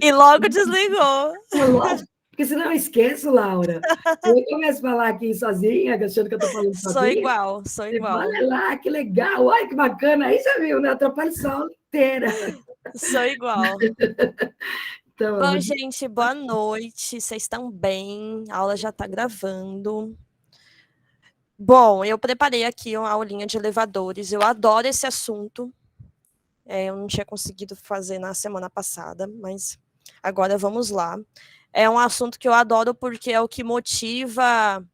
E logo desligou. É lógico, porque senão eu esqueço, Laura. Eu começo a falar aqui sozinha, achando que eu estou falando Sou sozinha. igual, sou Você fala, igual. olha lá, que legal, olha que bacana. Aí já viu, né? Atrapalha só a aula inteira. Sou igual. Então, Bom, gente, boa noite. Vocês estão bem? A aula já está gravando. Bom, eu preparei aqui uma aulinha de elevadores. Eu adoro esse assunto. Eu não tinha conseguido fazer na semana passada, mas agora vamos lá. É um assunto que eu adoro porque é o que motiva...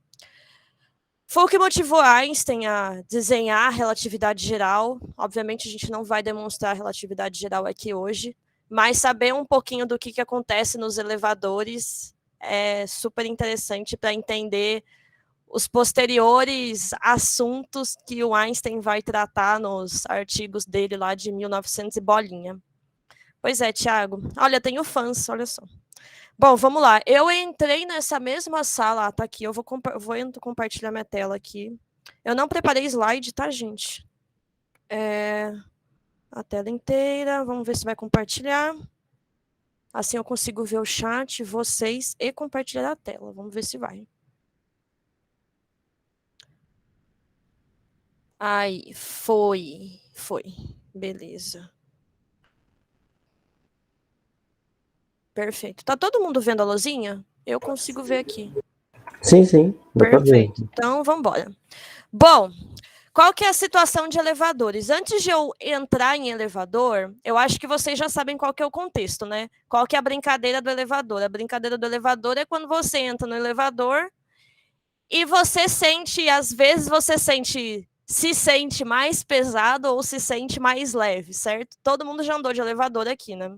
Foi o que motivou Einstein a desenhar a relatividade geral. Obviamente, a gente não vai demonstrar a relatividade geral aqui hoje, mas saber um pouquinho do que acontece nos elevadores é super interessante para entender os posteriores assuntos que o Einstein vai tratar nos artigos dele lá de 1900 e bolinha. Pois é, Thiago. Olha, tenho fãs, olha só. Bom, vamos lá. Eu entrei nessa mesma sala, tá aqui, eu vou compartilhar minha tela aqui. Eu não preparei slide, tá, gente? A tela inteira, vamos ver se vai compartilhar. Assim eu consigo ver o chat, vocês e compartilhar a tela. Vamos ver se vai. Aí, foi. Beleza. Perfeito. Tá todo mundo vendo a luzinha? Eu consigo ver aqui. Sim, dá pra ver. Perfeito. Então, vamos embora. Bom, qual que é a situação de elevadores? Antes de eu entrar em elevador, eu acho que vocês já sabem qual que é o contexto, né? Qual que é a brincadeira do elevador? A brincadeira do elevador é quando você entra no elevador e você sente, às vezes você se sente mais pesado ou se sente mais leve, certo? Todo mundo já andou de elevador aqui, né?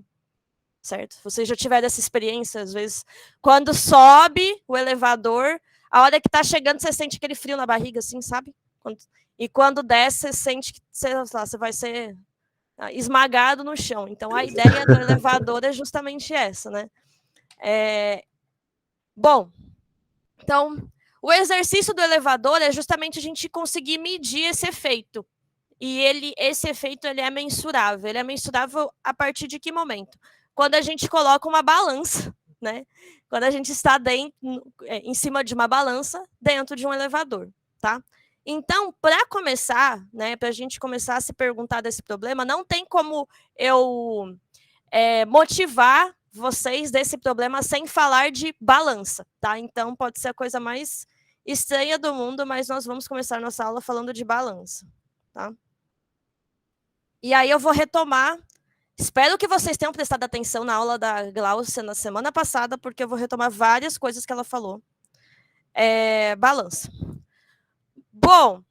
Certo? Vocês já tiveram essa experiência, às vezes, quando sobe o elevador, a hora que tá chegando, você sente aquele frio na barriga, assim, sabe? E quando desce, você sente que você vai ser esmagado no chão. Então, a ideia do elevador é justamente essa, né? Bom, então, o exercício do elevador é justamente a gente conseguir medir esse efeito. E esse efeito ele é mensurável. Ele é mensurável a partir de que momento? Quando a gente coloca uma balança, né? Quando a gente está em cima de uma balança dentro de um elevador, tá? Então, para começar, né, para a gente começar a se perguntar desse problema, não tem como eu motivar vocês desse problema sem falar de balança, tá? Então, pode ser a coisa mais estranha do mundo, mas nós vamos começar nossa aula falando de balança, tá? E aí eu vou retomar. Espero que vocês tenham prestado atenção na aula da Glaucia na semana passada, porque eu vou retomar várias coisas que ela falou. Balança. Bom,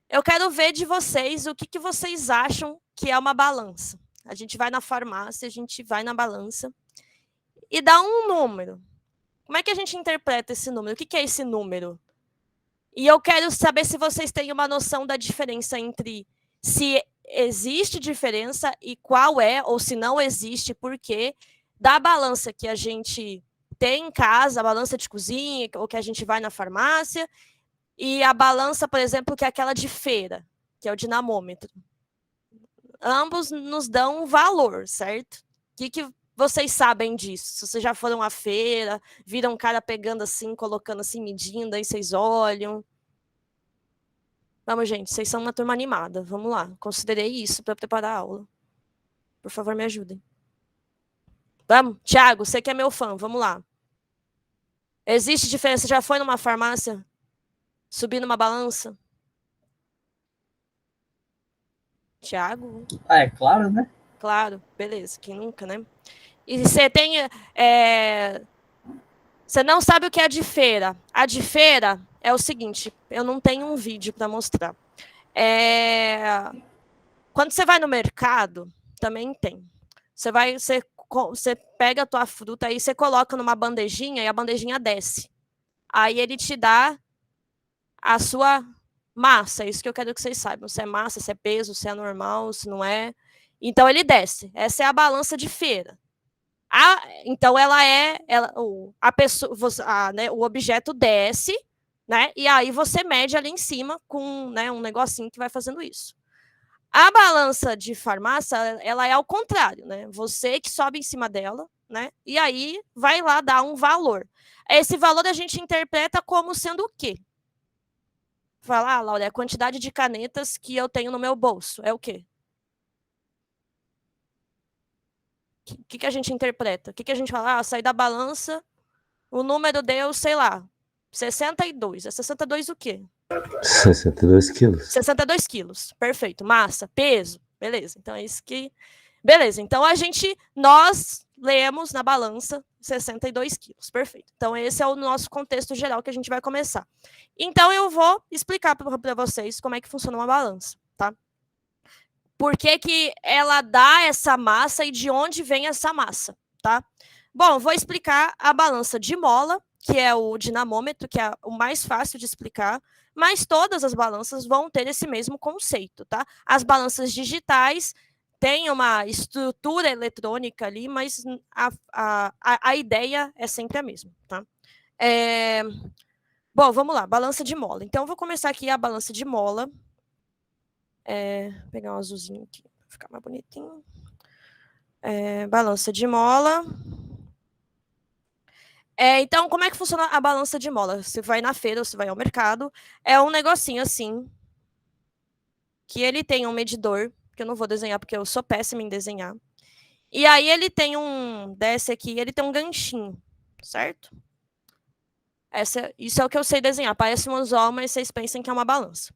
eu quero ver de vocês o que vocês acham que é uma balança. A gente vai na farmácia, a gente vai na balança e dá um número. Como é que a gente interpreta esse número? O que é esse número? E eu quero saber se vocês têm uma noção da diferença entre se existe diferença e qual é, ou se não existe, porque da balança que a gente tem em casa, a balança de cozinha, ou que a gente vai na farmácia, e a balança, por exemplo, que é aquela de feira, que é o dinamômetro. Ambos nos dão um valor, certo? O que vocês sabem disso? Se vocês já foram à feira, viram um cara pegando assim, colocando assim, medindo, aí vocês olham. Vamos, gente, vocês são uma turma animada. Vamos lá, considerei isso para preparar a aula. Por favor, me ajudem. Vamos, Thiago, você que é meu fã, vamos lá. Existe diferença? Você já foi numa farmácia? Subir numa balança? Thiago? É claro, né? Claro, beleza, quem nunca, né? E você tem... Você não sabe o que é a de feira. A de feira é o seguinte, eu não tenho um vídeo para mostrar. Quando você vai no mercado, também tem. Você pega a tua fruta aí, você coloca numa bandejinha e a bandejinha desce. Aí ele te dá a sua massa, é isso que eu quero que vocês saibam. Se é massa, se é peso, se é normal, se não é. Então ele desce. Essa é a balança de feira. Então o objeto desce, né? E aí você mede ali em cima com, né, um negocinho que vai fazendo isso. A balança de farmácia, ela é ao contrário, né? Você que sobe em cima dela, né? E aí vai lá dar um valor. Esse valor a gente interpreta como sendo o quê? Falar, Laura, é a quantidade de canetas que eu tenho no meu bolso. É o quê? O que a gente interpreta? O que a gente fala? Sair da balança, o número deu, sei lá, 62. É 62 o quê? 62 quilos. 62 quilos. Perfeito. Massa, peso. Beleza. Então é isso que... Beleza. Então nós lemos na balança 62 quilos. Perfeito. Então esse é o nosso contexto geral que a gente vai começar. Então eu vou explicar para vocês como é que funciona uma balança, tá? Por que ela dá essa massa e de onde vem essa massa, tá? Bom, vou explicar a balança de mola, que é o dinamômetro, que é o mais fácil de explicar, mas todas as balanças vão ter esse mesmo conceito, tá? As balanças digitais têm uma estrutura eletrônica ali, mas a ideia é sempre a mesma, tá? Bom, vamos lá, balança de mola. Então, eu vou começar aqui a balança de mola. Vou pegar um azulzinho aqui, para ficar mais bonitinho. Balança de mola. Então, como é que funciona a balança de mola? Você vai na feira ou você vai ao mercado, é um negocinho assim, que ele tem um medidor, que eu não vou desenhar porque eu sou péssima em desenhar. E aí ele tem desce aqui, ele tem um ganchinho, certo? Isso é o que eu sei desenhar. Parece um anzol, mas vocês pensem que é uma balança.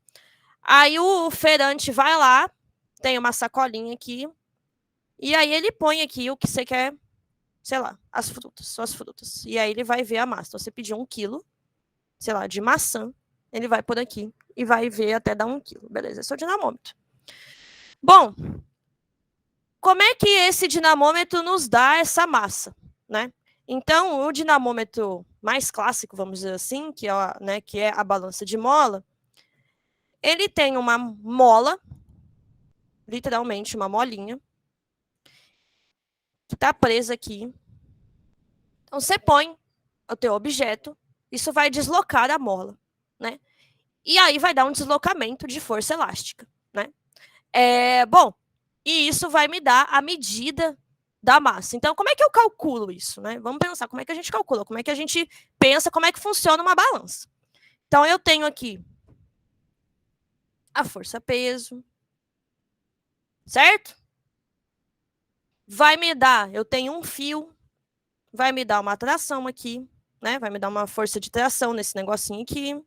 Aí o feirante vai lá, tem uma sacolinha aqui, e aí ele põe aqui o que você quer, sei lá, suas frutas. E aí ele vai ver a massa. Então, você pediu 1 quilo, sei lá, de maçã, ele vai por aqui e vai ver até dar 1 quilo. Beleza, esse é o dinamômetro. Bom, como é que esse dinamômetro nos dá essa massa, né? Então, o dinamômetro mais clássico, vamos dizer assim, que é a balança de mola, ele tem uma mola, literalmente uma molinha, que está presa aqui. Então, você põe o teu objeto, isso vai deslocar a mola, né? E aí vai dar um deslocamento de força elástica, né? Bom, e isso vai me dar a medida da massa. Então, como é que eu calculo isso, né? Vamos pensar como é que a gente calcula, como é que a gente pensa, como é que funciona uma balança. Então, eu tenho aqui a força-peso, certo? Vai me dar, eu tenho um fio, vai me dar uma tração aqui, né? Vai me dar uma força de tração nesse negocinho aqui.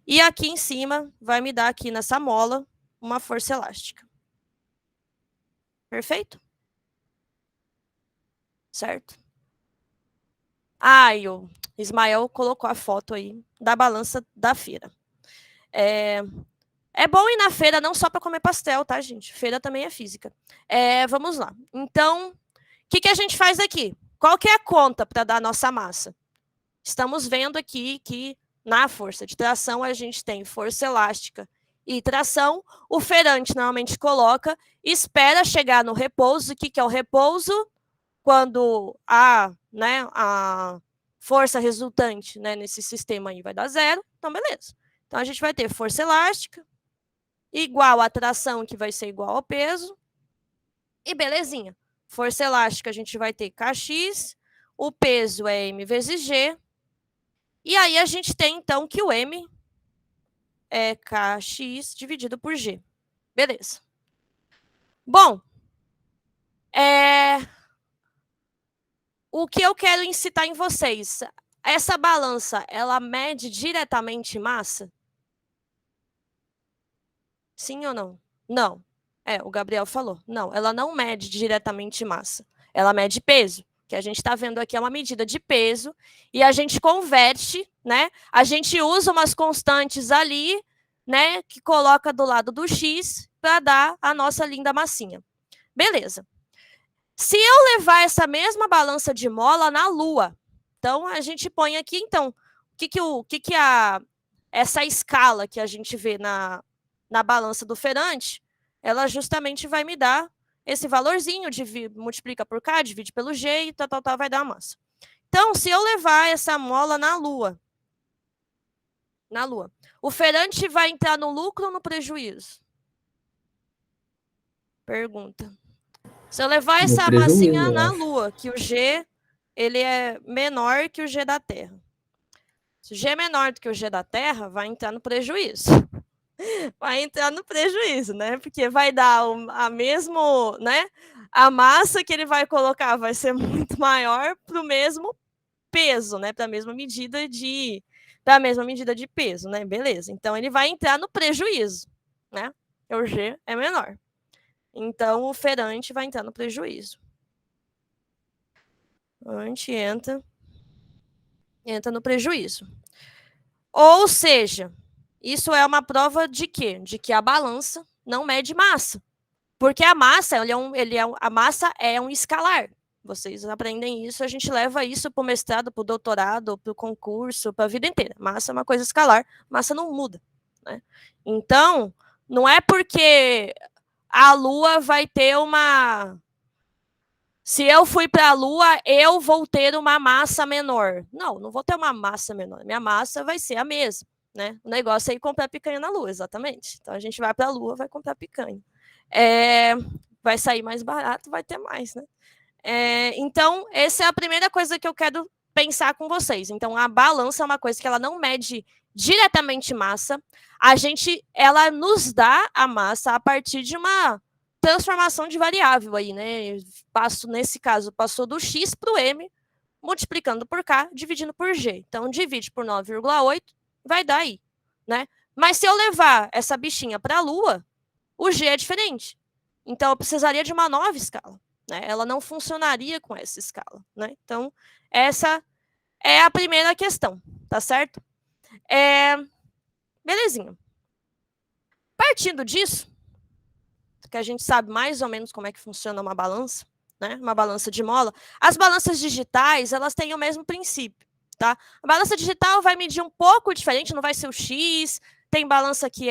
E aqui em cima vai me dar aqui nessa mola uma força elástica. Perfeito? Certo? E o Ismael colocou a foto aí da balança da feira. É bom ir na feira não só para comer pastel, tá, gente? Feira também é física. Vamos lá. Então, o que a gente faz aqui? Qual que é a conta para dar a nossa massa? Estamos vendo aqui que na força de tração a gente tem força elástica e tração. O feirante normalmente coloca, espera chegar no repouso. O que é o repouso? Quando a força resultante, né, nesse sistema aí vai dar 0, então beleza. Então a gente vai ter força elástica igual a tração, que vai ser igual ao peso, e belezinha. Força elástica a gente vai ter Kx, o peso é m vezes g, e aí a gente tem então que o m é Kx dividido por g. Beleza. Bom, o que eu quero incitar em vocês, essa balança, ela mede diretamente massa? Sim ou não? Não. O Gabriel falou. Não, ela não mede diretamente massa. Ela mede peso. O que a gente está vendo aqui é uma medida de peso e a gente converte, né? A gente usa umas constantes ali, né? Que coloca do lado do x para dar a nossa linda massinha. Beleza. Se eu levar essa mesma balança de mola na Lua, então a gente põe aqui, então, essa escala que a gente vê na balança do feirante, ela justamente vai me dar esse valorzinho, multiplica por K, divide pelo G e tal, vai dar a massa. Então, se eu levar essa mola na Lua, o feirante vai entrar no lucro ou no prejuízo? Pergunta. Se eu levar No essa prejuízo, massinha eu na acho. Lua, que o G ele é menor que o G da Terra. Se o G é menor do que o G da Terra, vai entrar no prejuízo. Vai entrar no prejuízo, né? Porque vai dar a mesmo, né? A massa que ele vai colocar vai ser muito maior para o mesmo peso, né? Para a mesma medida de peso, né? Beleza. Então ele vai entrar no prejuízo, né? O G é menor. Então o ferante vai entrar no prejuízo. A gente entra no prejuízo. Ou seja, isso é uma prova de quê? De que a balança não mede massa. Porque a massa, a massa é um escalar. Vocês aprendem isso, a gente leva isso para o mestrado, para o doutorado, para o concurso, para a vida inteira. Massa é uma coisa escalar, massa não muda. Né? Então, não é porque a Lua vai ter uma... Se eu fui para a Lua, eu vou ter uma massa menor. Não, não vou ter uma massa menor. Minha massa vai ser a mesma. Né? O negócio é ir comprar picanha na Lua, exatamente. Então, a gente vai para a Lua, vai comprar picanha. Vai sair mais barato, vai ter mais, né? Então, essa é a primeira coisa que eu quero pensar com vocês. Então, a balança é uma coisa que ela não mede diretamente massa. Ela nos dá a massa a partir de uma transformação de variável aí, né? Nesse caso, passou do x para o m, multiplicando por k, dividindo por g. Então, divide por 9,8, vai dar aí, né? Mas se eu levar essa bichinha para a Lua, o g é diferente. Então, eu precisaria de uma nova escala. Né? Ela não funcionaria com essa escala. Né? Então, essa é a primeira questão, tá certo? Belezinha. Partindo disso, que a gente sabe mais ou menos como é que funciona uma balança, né? Uma balança de mola. As balanças digitais, elas têm o mesmo princípio, tá? A balança digital vai medir um pouco diferente, não vai ser o X, tem balança que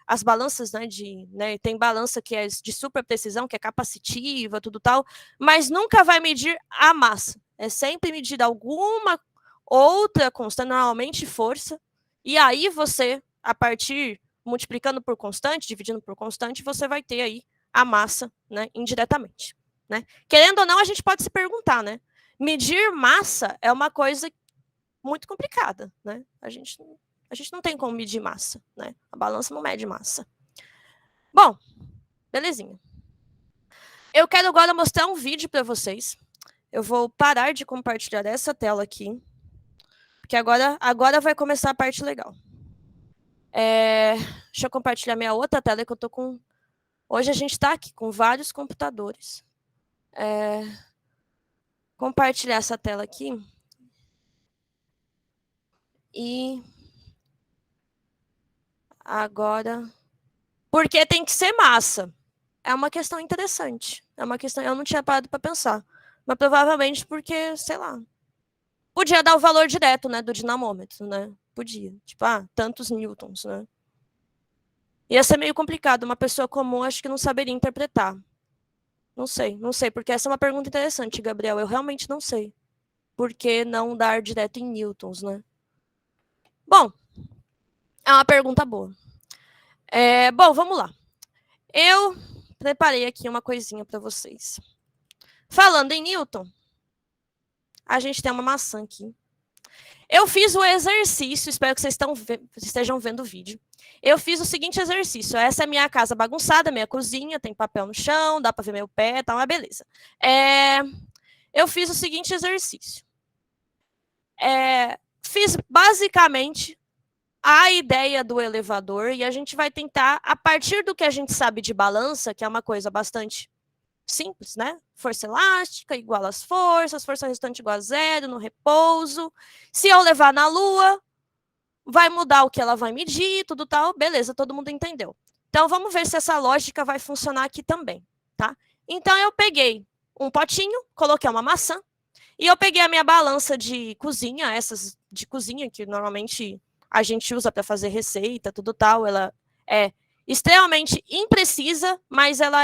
as balanças, né, tem balança que é de super precisão, que é capacitiva, tudo tal, mas nunca vai medir a massa. É sempre medir alguma outra constante, normalmente força, e aí você, a partir, multiplicando por constante, dividindo por constante, você vai ter aí a massa, né, indiretamente. Né? Querendo ou não, a gente pode se perguntar, né? Medir massa é uma coisa muito complicada, né? A gente não tem como medir massa, né? A balança não mede massa. Bom, belezinha. Eu quero agora mostrar um vídeo para vocês. Eu vou parar de compartilhar essa tela aqui, porque agora vai começar a parte legal. Deixa eu compartilhar minha outra tela que eu tô com... Hoje a gente está aqui com vários computadores. Compartilhar essa tela aqui. E... agora... Porque tem que ser massa. É uma questão interessante. É uma questão... Eu não tinha parado para pensar. Mas provavelmente porque, sei lá... Podia dar o valor direto, né, do dinamômetro, né? Podia. Tipo, tantos newtons, né? Ia ser meio complicado. Uma pessoa comum acho que não saberia interpretar. Não sei, porque essa é uma pergunta interessante, Gabriel. Eu realmente não sei. Por que não dar direto em newtons, né? Bom, é uma pergunta boa. Bom, vamos lá. Eu preparei aqui uma coisinha para vocês. Falando em Newton, a gente tem uma maçã aqui. Eu fiz o exercício, espero que vocês estejam vendo o vídeo. Eu fiz o seguinte exercício. Essa é a minha casa bagunçada, minha cozinha, tem papel no chão, dá para ver meu pé, tá uma beleza. Eu fiz o seguinte exercício. Fiz basicamente a ideia do elevador e a gente vai tentar, a partir do que a gente sabe de balança, que é uma coisa bastante simples, né? Força elástica igual às forças, força restante igual a zero no repouso. Se eu levar na Lua, vai mudar o que ela vai medir, tudo tal. Beleza, todo mundo entendeu. Então, vamos ver se essa lógica vai funcionar aqui também, tá? Então, eu peguei um potinho, coloquei uma maçã, e eu peguei a minha balança de cozinha, essas de cozinha que normalmente a gente usa para fazer receita, tudo tal. Ela é extremamente imprecisa, mas ela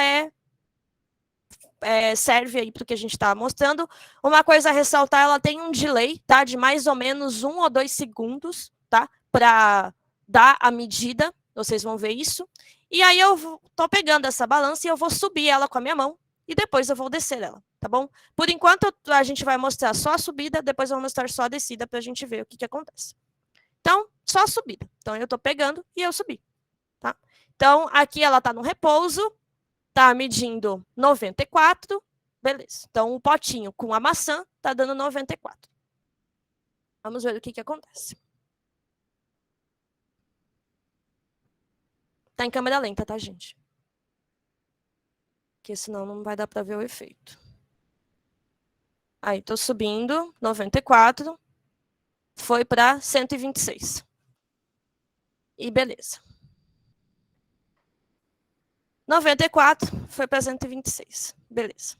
serve aí para o que a gente está mostrando. Uma coisa a ressaltar, ela tem um delay, tá? De mais ou menos 1 ou 2 segundos, tá? Para dar a medida, Vocês vão ver isso. E aí eu tô pegando essa balança e eu vou subir ela com a minha mão e depois eu vou descer ela, tá bom? Por enquanto a gente vai mostrar só a subida, depois eu vou mostrar só a descida para a gente ver o que acontece. Então, só a subida. Então eu tô pegando e eu subi, tá? Então aqui ela tá no repouso, tá medindo 94, beleza. Então o potinho com a maçã tá dando 94. Vamos ver o que acontece. Tá em câmera lenta, tá, gente? Porque senão não vai dar para ver o efeito. Aí, tô subindo, 94. Foi para 126. E beleza. 94 foi para 126. Beleza.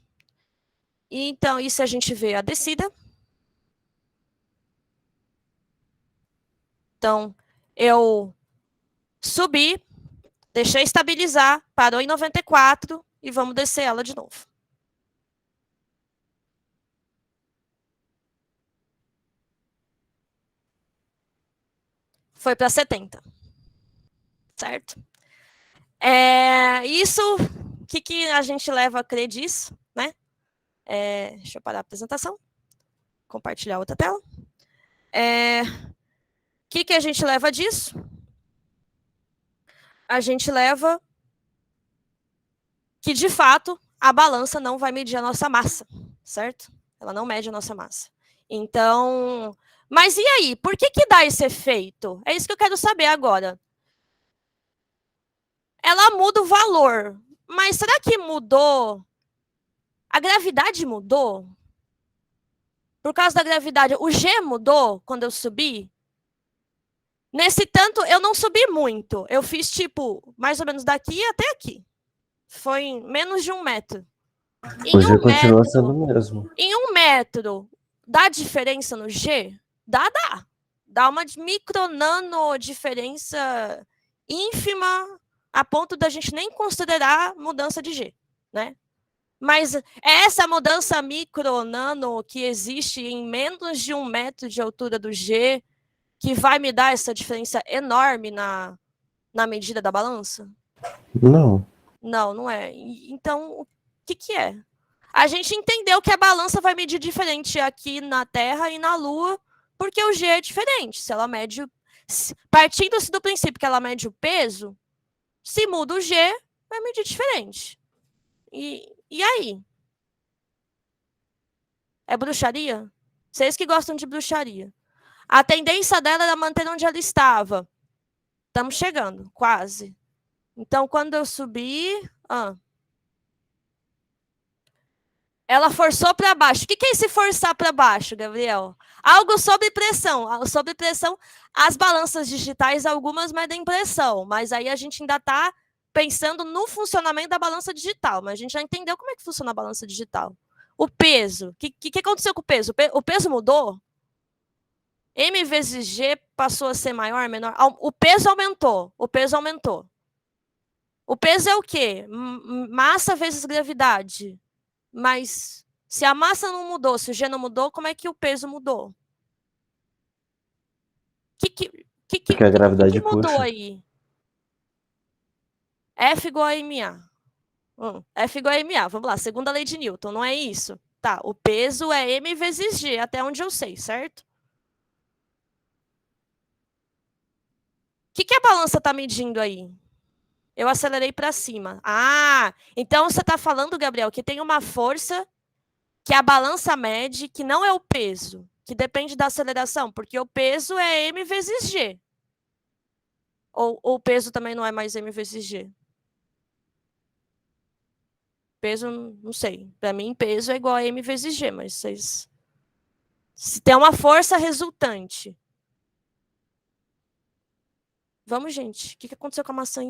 E então, isso a gente vê a descida. Então, eu subi, deixei estabilizar, parou em 94 e vamos descer ela de novo. Foi para 70. Certo? Isso, o que a gente leva a crer disso, né? Deixa eu parar a apresentação. Compartilhar outra tela. O que a gente leva disso? A gente leva que, de fato, a balança não vai medir a nossa massa, certo? Ela não mede a nossa massa. Então, mas e aí? Por que dá esse efeito? É isso que eu quero saber agora. Ela muda o valor, mas será que mudou? A gravidade mudou? Por causa da gravidade, o G mudou quando eu subi? Nesse tanto, eu não subi muito. Eu fiz, tipo, mais ou menos daqui até aqui. Foi em menos de 1 metro. O G continua sendo o mesmo. Em 1 metro, dá diferença no G? Dá. Dá uma micro nano diferença ínfima a ponto da gente nem considerar mudança de G, né? Mas é essa mudança micro nano que existe em menos de 1 metro de altura do G que vai me dar essa diferença enorme na medida da balança? Não. Não é. Então, o que é? A gente entendeu que a balança vai medir diferente aqui na Terra e na Lua, porque o G é diferente. Se ela mede... Partindo-se do princípio que ela mede o peso, se muda o G, vai medir diferente. E aí? É bruxaria? Vocês que gostam de bruxaria. A tendência dela era manter onde ela estava. Estamos chegando, quase. Então, quando eu subi... ela forçou para baixo. O que é esse forçar para baixo, Gabriel? Algo sob pressão. Sob pressão, as balanças digitais, algumas medem pressão, mas aí a gente ainda está pensando no funcionamento da balança digital, mas a gente já entendeu como é que funciona a balança digital. O peso. O que aconteceu com o peso? O peso mudou? M vezes G passou a ser maior, menor? O peso aumentou. O peso aumentou. O peso é o quê? Massa vezes gravidade. Mas se a massa não mudou, se o G não mudou, como é que o peso mudou? Porque a gravidade mudou puxa. aí? F igual a MA. F igual a MA. Vamos lá, segunda lei de Newton, não é isso? Tá, o peso é M vezes G, até onde eu sei, certo? O que a balança está medindo aí? Eu acelerei para cima. Então você está falando, Gabriel, que tem uma força que a balança mede, que não é o peso, que depende da aceleração, porque o peso é M vezes G. Ou o peso também não é mais M vezes G? Peso, não sei. Para mim, peso é igual a M vezes G, mas vocês... Se tem uma força resultante. Vamos, gente. O que aconteceu com a maçã?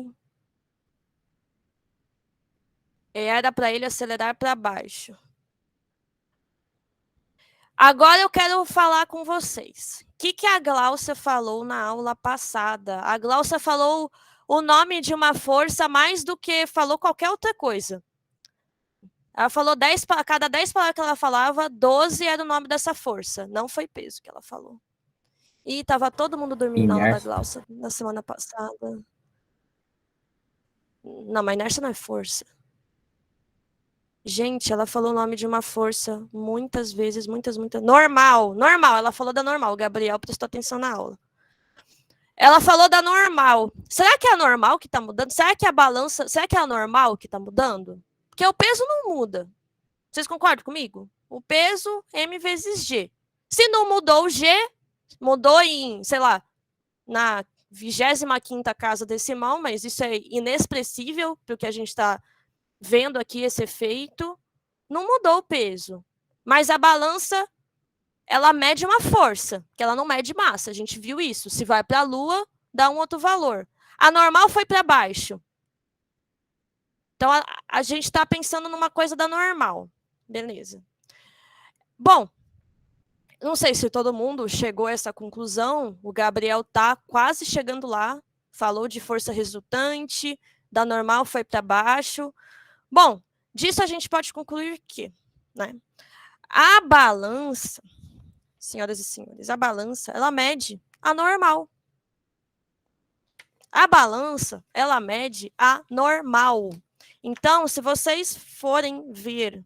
Era para ele acelerar para baixo. Agora eu quero falar com vocês. O que a Gláucia falou na aula passada? A Gláucia falou o nome de uma força mais do que falou qualquer outra coisa. Ela falou a cada 10 palavras que ela falava, 12 era o nome dessa força. Não foi peso que ela falou. E estava todo mundo dormindo na aula da Gláucia na semana passada. Não, mas inércia não é força. Gente, ela falou o nome de uma força muitas vezes, muitas. Normal, normal. Ela falou da normal. O Gabriel prestou atenção na aula. Ela falou da normal. Será que é a normal que está mudando? Será que a balança... Será que é a normal que está mudando? Porque o peso não muda. Vocês concordam comigo? O peso, M vezes G. Se não mudou o G, mudou em, sei lá, na 25ª casa decimal, mas isso é inexpressível, porque a gente está vendo aqui esse efeito. Não mudou o peso. Mas a balança, ela mede uma força, que ela não mede massa. A gente viu isso. Se vai para a Lua, dá um outro valor. A normal foi para baixo. Então, a gente está pensando numa coisa da normal. Beleza. Bom, não sei se todo mundo chegou a essa conclusão. O Gabriel está quase chegando lá. Falou de força resultante, da normal foi para baixo. Bom, disso a gente pode concluir que, né, a balança, senhoras e senhores, a balança, ela mede a normal. A balança, ela mede a normal. Então, se vocês forem ver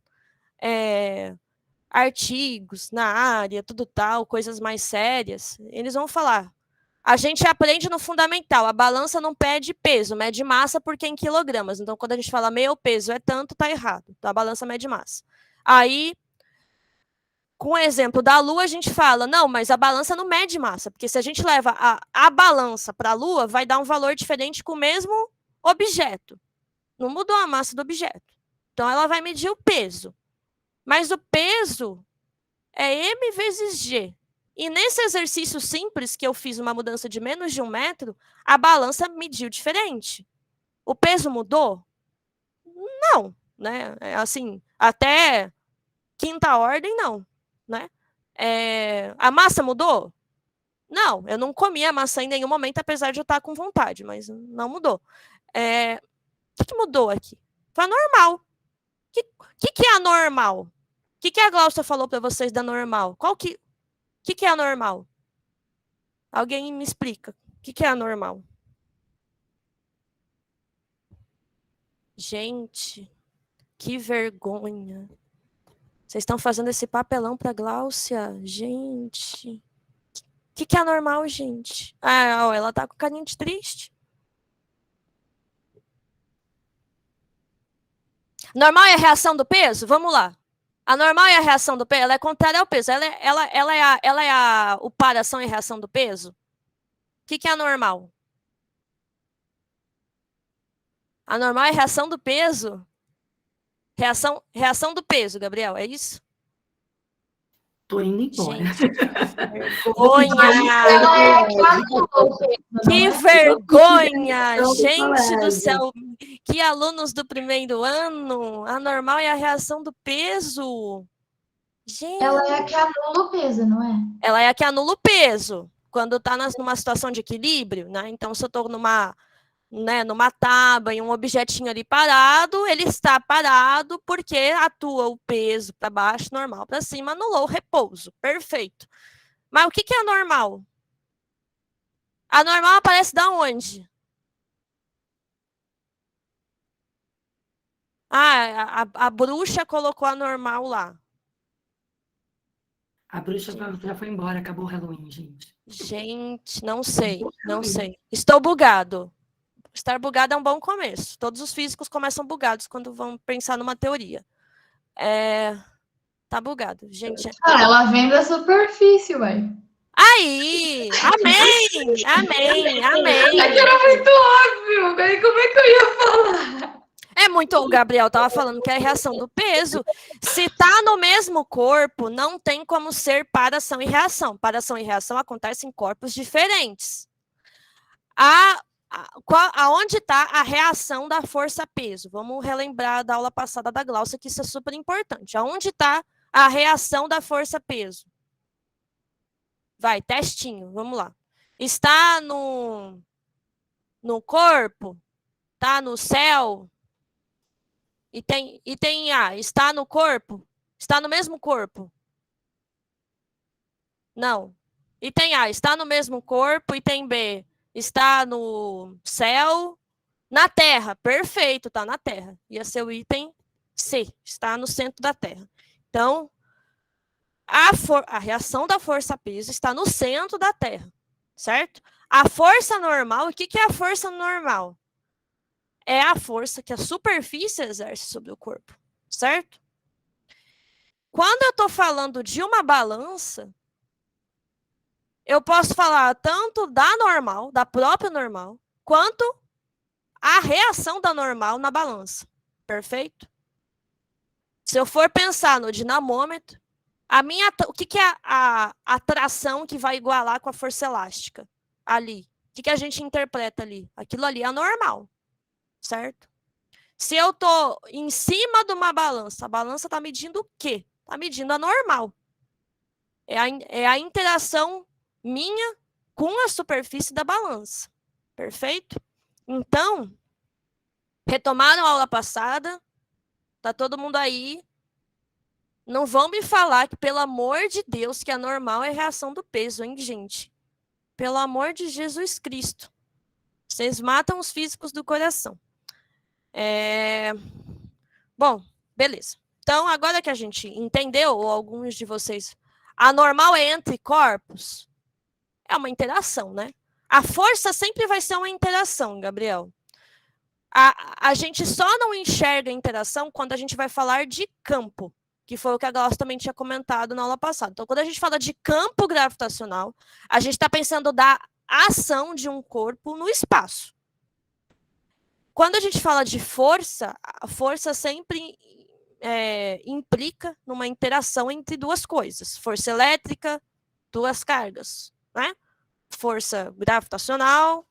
artigos na área, tudo tal, coisas mais sérias, eles vão falar. A gente aprende no fundamental, a balança não mede peso, mede massa porque é em quilogramas. Então, quando a gente fala meu peso é tanto, tá errado. Então, a balança mede massa. Aí, com o exemplo da Lua, a gente fala, não, mas a balança não mede massa, porque se a gente leva a balança para a Lua, vai dar um valor diferente com o mesmo objeto. Não mudou a massa do objeto. Então, ela vai medir o peso. Mas o peso é M vezes G. E nesse exercício simples, que eu fiz uma mudança de menos de 1 metro, a balança mediu diferente. O peso mudou? Não, né? Assim, até 5ª ordem, não, né? A massa mudou? Não, eu não comi a maçã em nenhum momento, apesar de eu estar com vontade, mas não mudou. O que mudou aqui? Foi normal. O que é anormal? O que a Glaucia falou para vocês da normal? O que é anormal? Alguém me explica. O que é anormal? Gente, que vergonha. Vocês estão fazendo esse papelão para Glaucia? Gente. O que é anormal, gente? Ah, ela tá com carinha de triste. Normal é a reação do peso? Vamos lá. A normal é a reação do peso? Ela é contrária ao peso. Ela é a operação e reação do peso? O que é anormal? A normal é a reação do peso? Reação do peso, Gabriel, é isso? Tô indo embora. Gente, que vergonha! Gente do céu! Que alunos do primeiro ano! A normal é a reação do peso. Gente. Ela é a que anula o peso, não é? Ela é a que anula o peso. Quando está numa situação de equilíbrio, né? Então, se eu estou numa tábua, em um objetinho ali parado, ele está parado porque atua o peso para baixo, normal para cima, anulou o repouso. Perfeito. Mas o que é anormal? A normal aparece da onde? A bruxa colocou a normal lá. A bruxa já foi embora, acabou o Halloween, gente. Gente, não sei. Estou bugado. Estar bugado é um bom começo. Todos os físicos começam bugados quando vão pensar numa teoria. Tá bugado, gente. Ela vem da superfície, ué. Aí! Amém! É que era muito óbvio. Como é que eu ia falar? É muito, o Gabriel estava falando que é a reação do peso. Se está no mesmo corpo, não tem como ser paração e reação. Paração e reação acontecem em corpos diferentes. Aonde está a reação da força-peso? Vamos relembrar da aula passada da Glaucia, que isso é super importante. Aonde está a reação da força-peso? Vai, testinho, vamos lá. Está no corpo? Está no céu? E tem A, está no corpo? Está no mesmo corpo? Não. E tem A, está no mesmo corpo? E tem B, está no céu? Na Terra, perfeito, está na Terra. Ia ser o item C, está no centro da Terra. Então, a reação da força-peso está no centro da Terra, certo? A força normal, o que é a força normal? É a força que a superfície exerce sobre o corpo, certo? Quando eu estou falando de uma balança, eu posso falar tanto da normal, da própria normal, quanto a reação da normal na balança, perfeito? Se eu for pensar no dinamômetro, o que é a atração que vai igualar com a força elástica ali? O que a gente interpreta ali? Aquilo ali é normal, certo? Se eu estou em cima de uma balança, a balança está medindo o quê? Está medindo a normal. É a interação minha com a superfície da balança. Perfeito? Então, retomaram a aula passada? Tá todo mundo aí? Não vão me falar que, pelo amor de Deus, que a normal é a reação do peso, hein, gente? Pelo amor de Jesus Cristo. Vocês matam os físicos do coração. Bom, beleza. Então, agora que a gente entendeu, ou alguns de vocês, a normal é entre corpos, é uma interação, né? A força sempre vai ser uma interação, Gabriel. A gente só não enxerga a interação quando a gente vai falar de campo, que foi o que a Glaucia também tinha comentado na aula passada. Então, quando a gente fala de campo gravitacional, a gente está pensando da ação de um corpo no espaço. Quando a gente fala de força, a força sempre implica numa interação entre duas coisas. Força elétrica, duas cargas, né? Força gravitacional,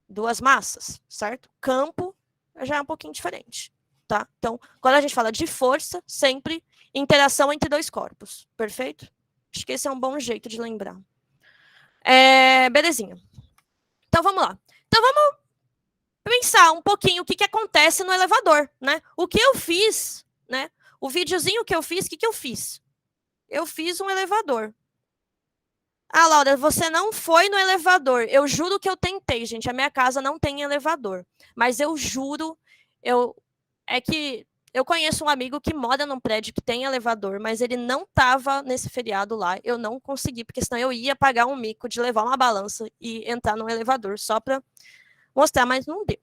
duas massas, certo? Campo já é um pouquinho diferente, tá? Então, quando a gente fala de força, sempre interação entre dois corpos, perfeito? Acho que esse é um bom jeito de lembrar. Belezinha. Então, vamos lá. Então, vamos pensar um pouquinho o que acontece no elevador, né? O que eu fiz, né? O videozinho que eu fiz, o que eu fiz? Eu fiz um elevador. Ah, Laura, você não foi no elevador. Eu juro que eu tentei, gente. A minha casa não tem elevador. Mas eu juro, é que eu conheço um amigo que mora num prédio que tem elevador, mas ele não estava nesse feriado lá. Eu não consegui, porque senão eu ia pagar um mico de levar uma balança e entrar no elevador, só para mostrar, mas não deu.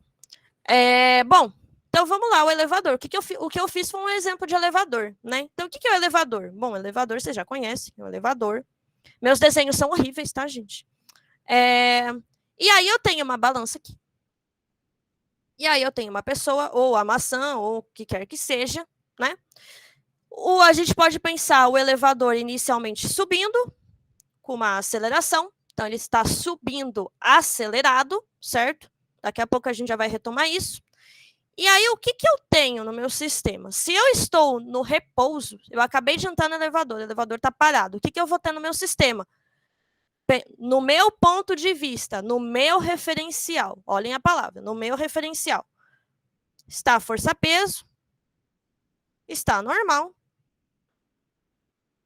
Bom, então vamos lá, o elevador. O que eu fiz foi um exemplo de elevador, né? Então, o que é o elevador? Bom, o elevador você já conhece, é o elevador. Meus desenhos são horríveis, tá, gente? E aí eu tenho uma balança aqui. E aí eu tenho uma pessoa, ou a maçã, ou o que quer que seja, né? A gente pode pensar o elevador inicialmente subindo, com uma aceleração. Então, ele está subindo acelerado, certo? Daqui a pouco a gente já vai retomar isso. E aí, o que eu tenho no meu sistema? Se eu estou no repouso, eu acabei de entrar no elevador, o elevador está parado. O que eu vou ter no meu sistema? No meu ponto de vista, no meu referencial, olhem a palavra, no meu referencial, está a força-peso, está normal.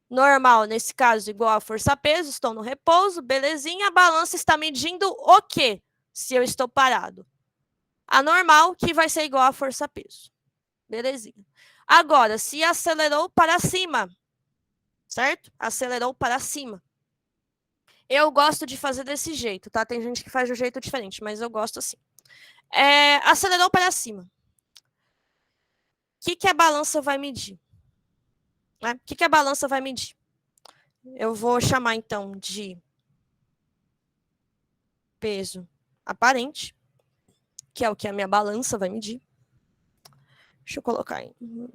Normal, nesse caso, igual a força-peso, estou no repouso, belezinha. A balança está medindo o quê? Se eu estou parado. A normal, que vai ser igual a força-peso. Belezinha. Agora, se acelerou para cima, certo? Acelerou para cima. Eu gosto de fazer desse jeito, tá? Tem gente que faz de um jeito diferente, mas eu gosto assim. Acelerou para cima. O que a balança vai medir? O que a balança vai medir? Eu vou chamar, então, de peso aparente, que é o que a minha balança vai medir. Deixa eu colocar,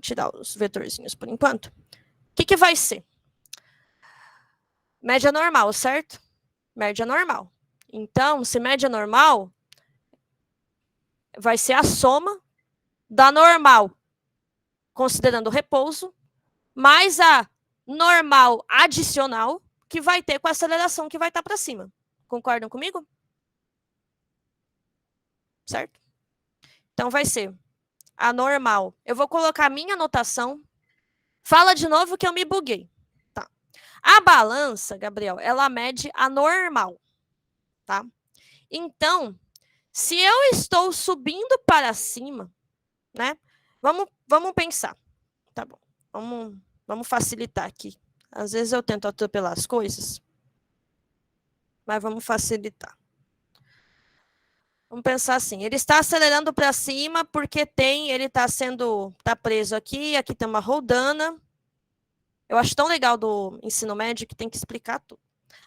tirar os vetorzinhos por enquanto. O que vai ser? Média normal, certo? Média normal. Então, se média normal, vai ser a soma da normal, considerando o repouso, mais a normal adicional, que vai ter com a aceleração que vai estar para cima. Concordam comigo? Certo? Então, vai ser a normal. Eu vou colocar a minha anotação. Fala de novo que eu me buguei. Tá. A balança, Gabriel, ela mede a normal. Tá? Então, Se eu estou subindo para cima, né? Vamos pensar. Tá bom. Vamos facilitar aqui. Às vezes eu tento atropelar as coisas, mas vamos facilitar. Vamos pensar assim, ele está acelerando para cima porque ele tá preso aqui tem uma roldana. Eu acho tão legal do ensino médio que tem que explicar tudo.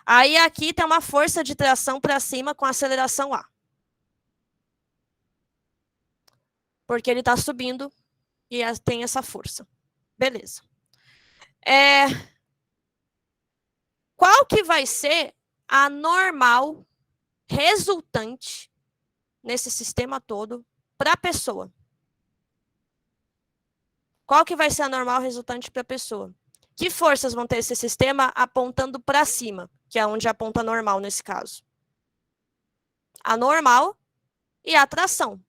Aí aqui tem uma força de tração para cima com aceleração A. Porque ele está subindo e tem essa força. Beleza. Qual que vai ser a normal resultante nesse sistema todo para a pessoa? Qual que vai ser a normal resultante para a pessoa? Que forças vão ter esse sistema apontando para cima, que é onde aponta normal nesse caso? A normal e a tração,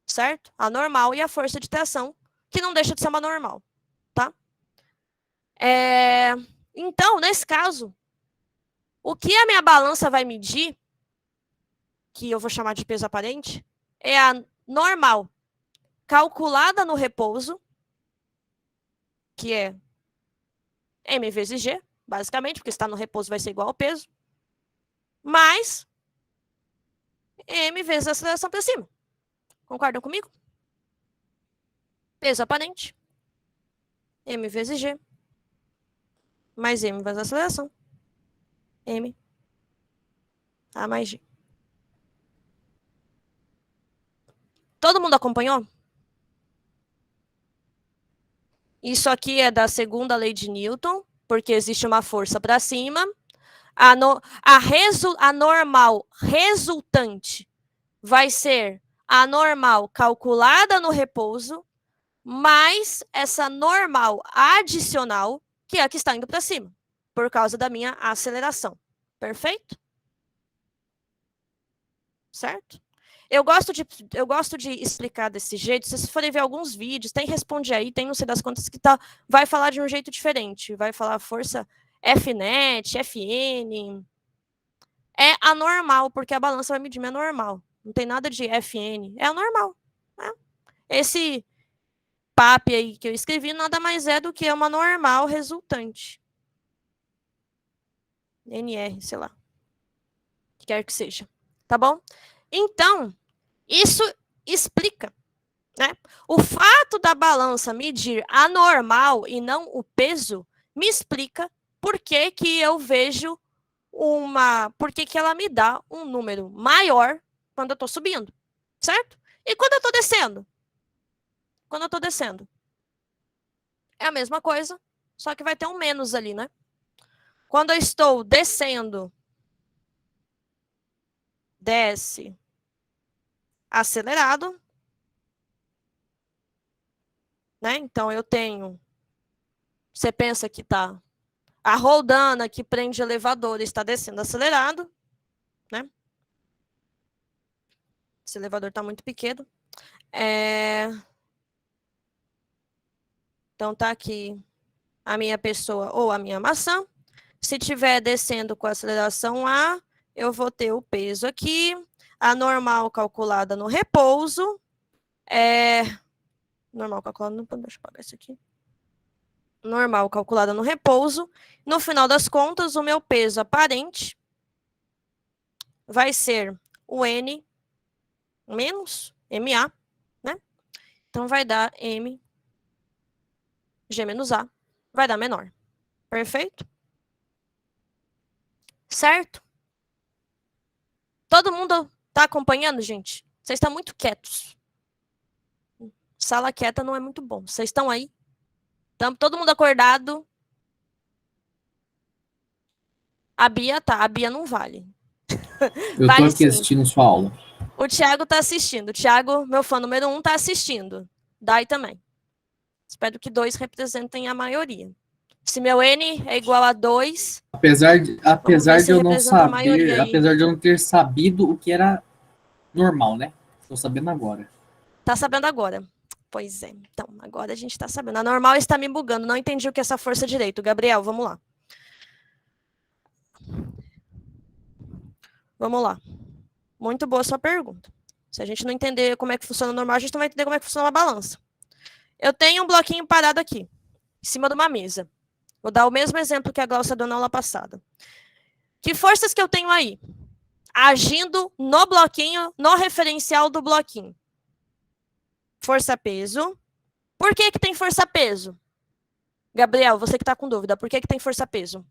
certo? A normal e a força de tração, que não deixa de ser uma normal, tá? Então, nesse caso, o que a minha balança vai medir, que eu vou chamar de peso aparente, é a normal calculada no repouso, que é M vezes G, basicamente, porque se está no repouso vai ser igual ao peso, mais M vezes a aceleração para cima. Concordam comigo? Peso aparente, M vezes G, mais M vezes a aceleração, M, A mais G. Todo mundo acompanhou? Isso aqui é da segunda lei de Newton, porque existe uma força para cima. A normal resultante vai ser a normal calculada no repouso, mais essa normal adicional, que é a que está indo para cima, por causa da minha aceleração. Perfeito? Certo? Eu gosto de explicar desse jeito. Se vocês forem ver alguns vídeos, tem Responde Aí, tem não sei das quantas que vai falar de um jeito diferente. Vai falar força Fnet, Fn. É anormal, porque a balança vai medir minha normal. Não tem nada de Fn. É anormal. Né? Esse PAP aí que eu escrevi nada mais é do que uma normal resultante. NR, sei lá. O que quer que seja. Tá bom? Então, isso explica, né? O fato da balança medir a normal e não o peso me explica por que que eu vejo por que que ela me dá um número maior quando eu estou subindo, certo? E quando eu estou descendo? Quando eu estou descendo. É a mesma coisa, só que vai ter um menos ali, né? Quando eu estou descendo, desce, acelerado, né? Então eu tenho, você pensa que tá a roldana que prende o elevador está descendo acelerado, né? Esse elevador está muito pequeno. Então tá aqui a minha pessoa ou a minha maçã. Se estiver descendo com aceleração A, eu vou ter o peso aqui, a normal calculada no repouso, normal calculada no... Deixa eu apagar isso aqui. Normal calculada no repouso. No final das contas, o meu peso aparente vai ser o N menos MA, né? Então, vai dar M G menos A, vai dar menor. Perfeito? Certo? Todo mundo tá acompanhando, gente? Vocês estão muito quietos. Sala quieta não é muito bom. Vocês estão aí? Estão todo mundo acordado? A Bia tá. A Bia não vale. Eu tô aqui assistindo sua aula. O Thiago tá assistindo. O Thiago, meu fã número 1, tá assistindo. Dai também. Espero que 2 representem a maioria. Se meu N é igual a 2... Apesar de eu não saber, apesar de eu não ter sabido o que era normal, né? Estou sabendo agora. Tá sabendo agora. Pois é. Então, agora a gente tá sabendo. A normal está me bugando. Não entendi o que é essa força direito. Gabriel, vamos lá. Vamos lá. Muito boa sua pergunta. Se a gente não entender como é que funciona o normal, a gente não vai entender como é que funciona uma balança. Eu tenho um bloquinho parado aqui, em cima de uma mesa. Vou dar o mesmo exemplo que a Glaucia deu na aula passada. Que forças que eu tenho aí? Agindo no bloquinho, no referencial do bloquinho. Força-peso. Por que tem força-peso? Gabriel, você que está com dúvida, por que tem força-peso?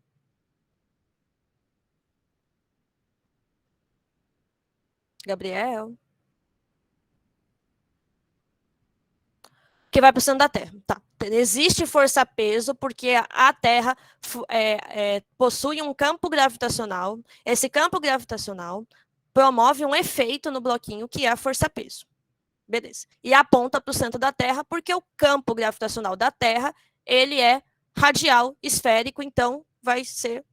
Gabriel. Que vai para o centro da Terra. Tá. Existe força-peso porque a Terra possui um campo gravitacional. Esse campo gravitacional promove um efeito no bloquinho, que é a força-peso. Beleza. E aponta para o centro da Terra, porque o campo gravitacional da Terra, ele é radial, esférico, então vai ser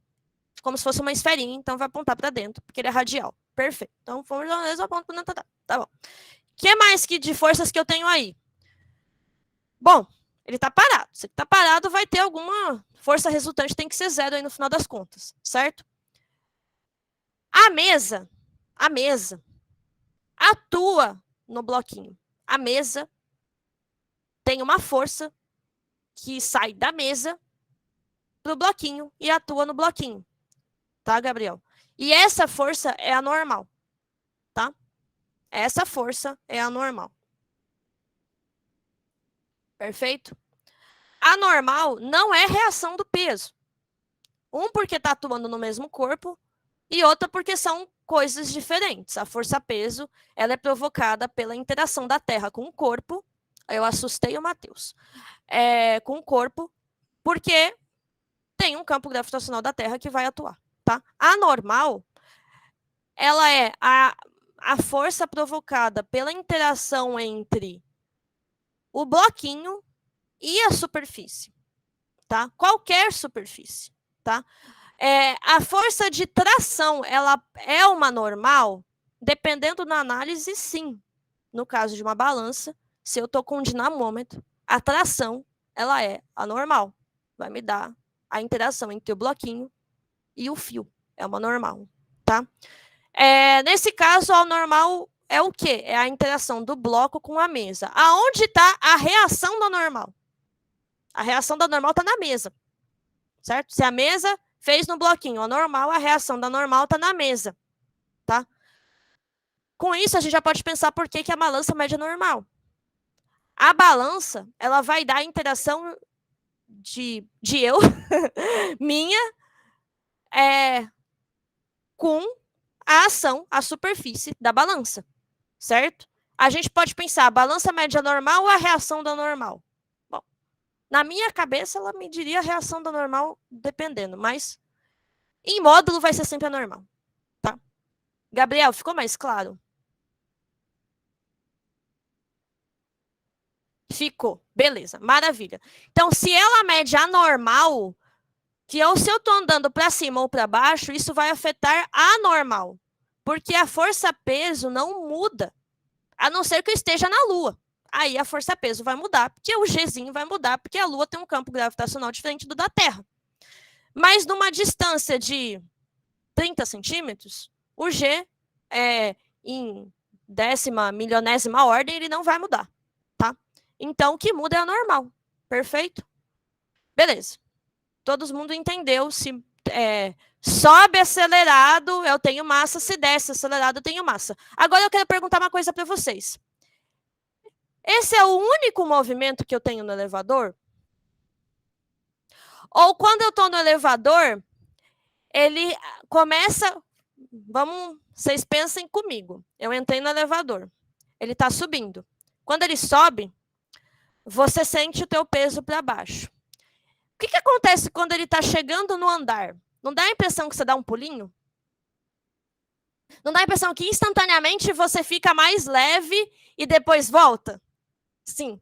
como se fosse uma esferinha, então vai apontar para dentro, porque ele é radial. Perfeito. Então, eu aponto para dentro da Terra. Tá bom. O que mais que de forças que eu tenho aí? Bom, ele está parado. Se ele está parado, vai ter alguma força resultante, tem que ser zero aí no final das contas, certo? A mesa atua no bloquinho. A mesa tem uma força que sai da mesa para o bloquinho e atua no bloquinho. Tá, Gabriel? E essa força é a normal. Tá? Essa força é a normal. Perfeito? A normal não é reação do peso. Um porque está atuando no mesmo corpo e outra porque são coisas diferentes. A força-peso, ela é provocada pela interação da Terra com o corpo. Eu assustei o Matheus. Com o corpo, porque tem um campo gravitacional da Terra que vai atuar. Tá? A normal, ela é a força provocada pela interação entre o bloquinho e a superfície. Tá? Qualquer superfície. Tá? A força de tração, ela é uma normal? Dependendo da análise, sim. No caso de uma balança, se eu estou com um dinamômetro, a tração, ela é anormal. Vai me dar a interação entre o bloquinho e o fio. É uma normal. Tá? Nesse caso, a normal é o quê? É a interação do bloco com a mesa. Aonde está a reação da normal? A reação da normal está na mesa. Certo? Se a mesa fez no bloquinho a normal, a reação da normal está na mesa. Tá? Com isso, a gente já pode pensar por que a balança mede a normal. A balança, ela vai dar a interação de eu, minha, com a ação, a superfície da balança. Certo? A gente pode pensar, a balança mede a normal ou a reação da normal? Bom, na minha cabeça, ela mediria a reação da normal, dependendo, mas em módulo vai ser sempre a normal. Tá? Gabriel, ficou mais claro? Ficou. Beleza, maravilha. Então, se ela mede a normal, se eu estou andando para cima ou para baixo, isso vai afetar a normal. Porque a força-peso não muda, a não ser que eu esteja na Lua. Aí a força-peso vai mudar, porque o Gzinho vai mudar, porque a Lua tem um campo gravitacional diferente do da Terra. Mas numa distância de 30 centímetros, o G, em 10ª, milionésima ordem, ele não vai mudar. Tá? Então, o que muda é a normal. Perfeito? Beleza. Todo mundo entendeu. Se sobe acelerado, eu tenho massa. Se desce acelerado, eu tenho massa. Agora, eu quero perguntar uma coisa para vocês. Esse é o único movimento que eu tenho no elevador? Ou quando eu estou no elevador, ele começa... vocês pensem comigo. Eu entrei no elevador. Ele está subindo. Quando ele sobe, você sente o teu peso para baixo. O que acontece quando ele está chegando no andar? Não dá a impressão que você dá um pulinho? Não dá a impressão que instantaneamente você fica mais leve e depois volta? Sim.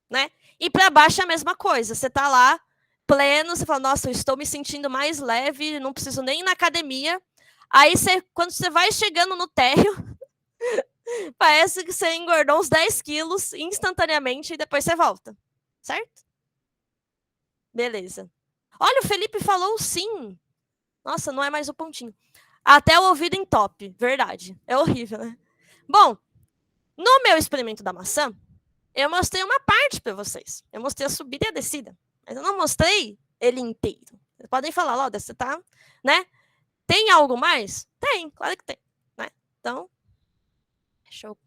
Né? E para baixo é a mesma coisa. Você está lá, pleno, você fala, nossa, eu estou me sentindo mais leve, não preciso nem ir na academia. Aí, quando você vai chegando no térreo, parece que você engordou uns 10 quilos instantaneamente e depois você volta. Certo? Beleza. Olha, o Felipe falou sim. Nossa, não é mais o pontinho. Até o ouvido entope. Verdade. É horrível, né? Bom, No meu experimento da maçã, eu mostrei uma parte para vocês. Eu mostrei a subida e a descida. Mas eu não mostrei ele inteiro. Vocês podem falar, Lauda, você tá, né? Tem algo mais? Tem, claro que tem. Né? Então, deixa eu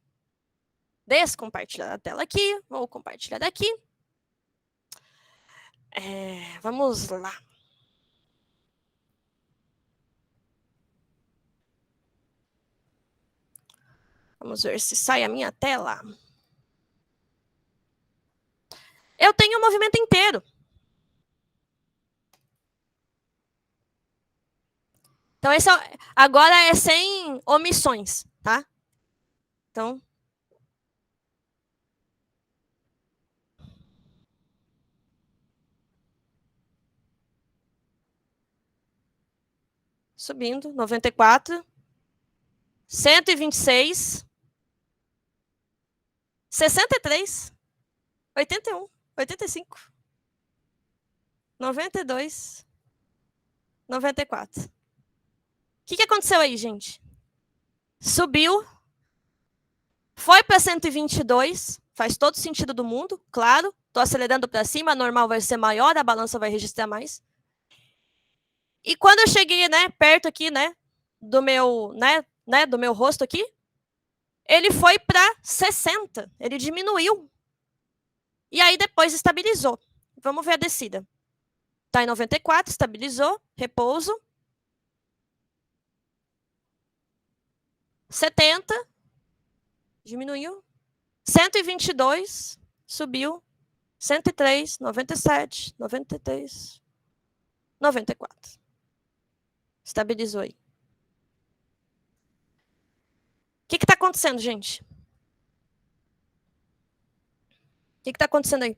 descompartilhar a tela aqui. Vou compartilhar daqui. Vamos lá. Vamos ver se sai a minha tela. Eu tenho o movimento inteiro. Então, esse agora é sem omissões, tá? Então, subindo, 94, 126, 63, 81, 85, 92, 94. O que aconteceu aí, gente? Subiu, foi para 122, faz todo sentido do mundo, claro. Estou acelerando para cima, a normal vai ser maior, a balança vai registrar mais. E quando eu cheguei, né, perto aqui, né, do meu rosto aqui, ele foi para 60, ele diminuiu. E aí depois estabilizou. Vamos ver a descida. Está em 94, estabilizou, repouso. 70, diminuiu. 122, subiu. 103, 97, 93, 94. Estabilizou aí. O que está acontecendo, gente? O que está acontecendo aí?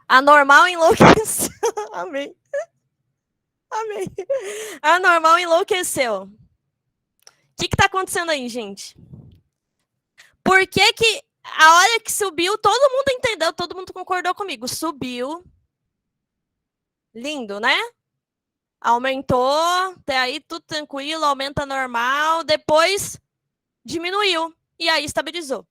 A normal enlouqueceu. Amém. Amém. A normal enlouqueceu. O que está acontecendo aí, gente? Por que a hora que subiu, todo mundo entendeu, todo mundo concordou comigo. Subiu. Lindo, né? Aumentou, até aí tudo tranquilo, aumenta normal, depois diminuiu e aí estabilizou.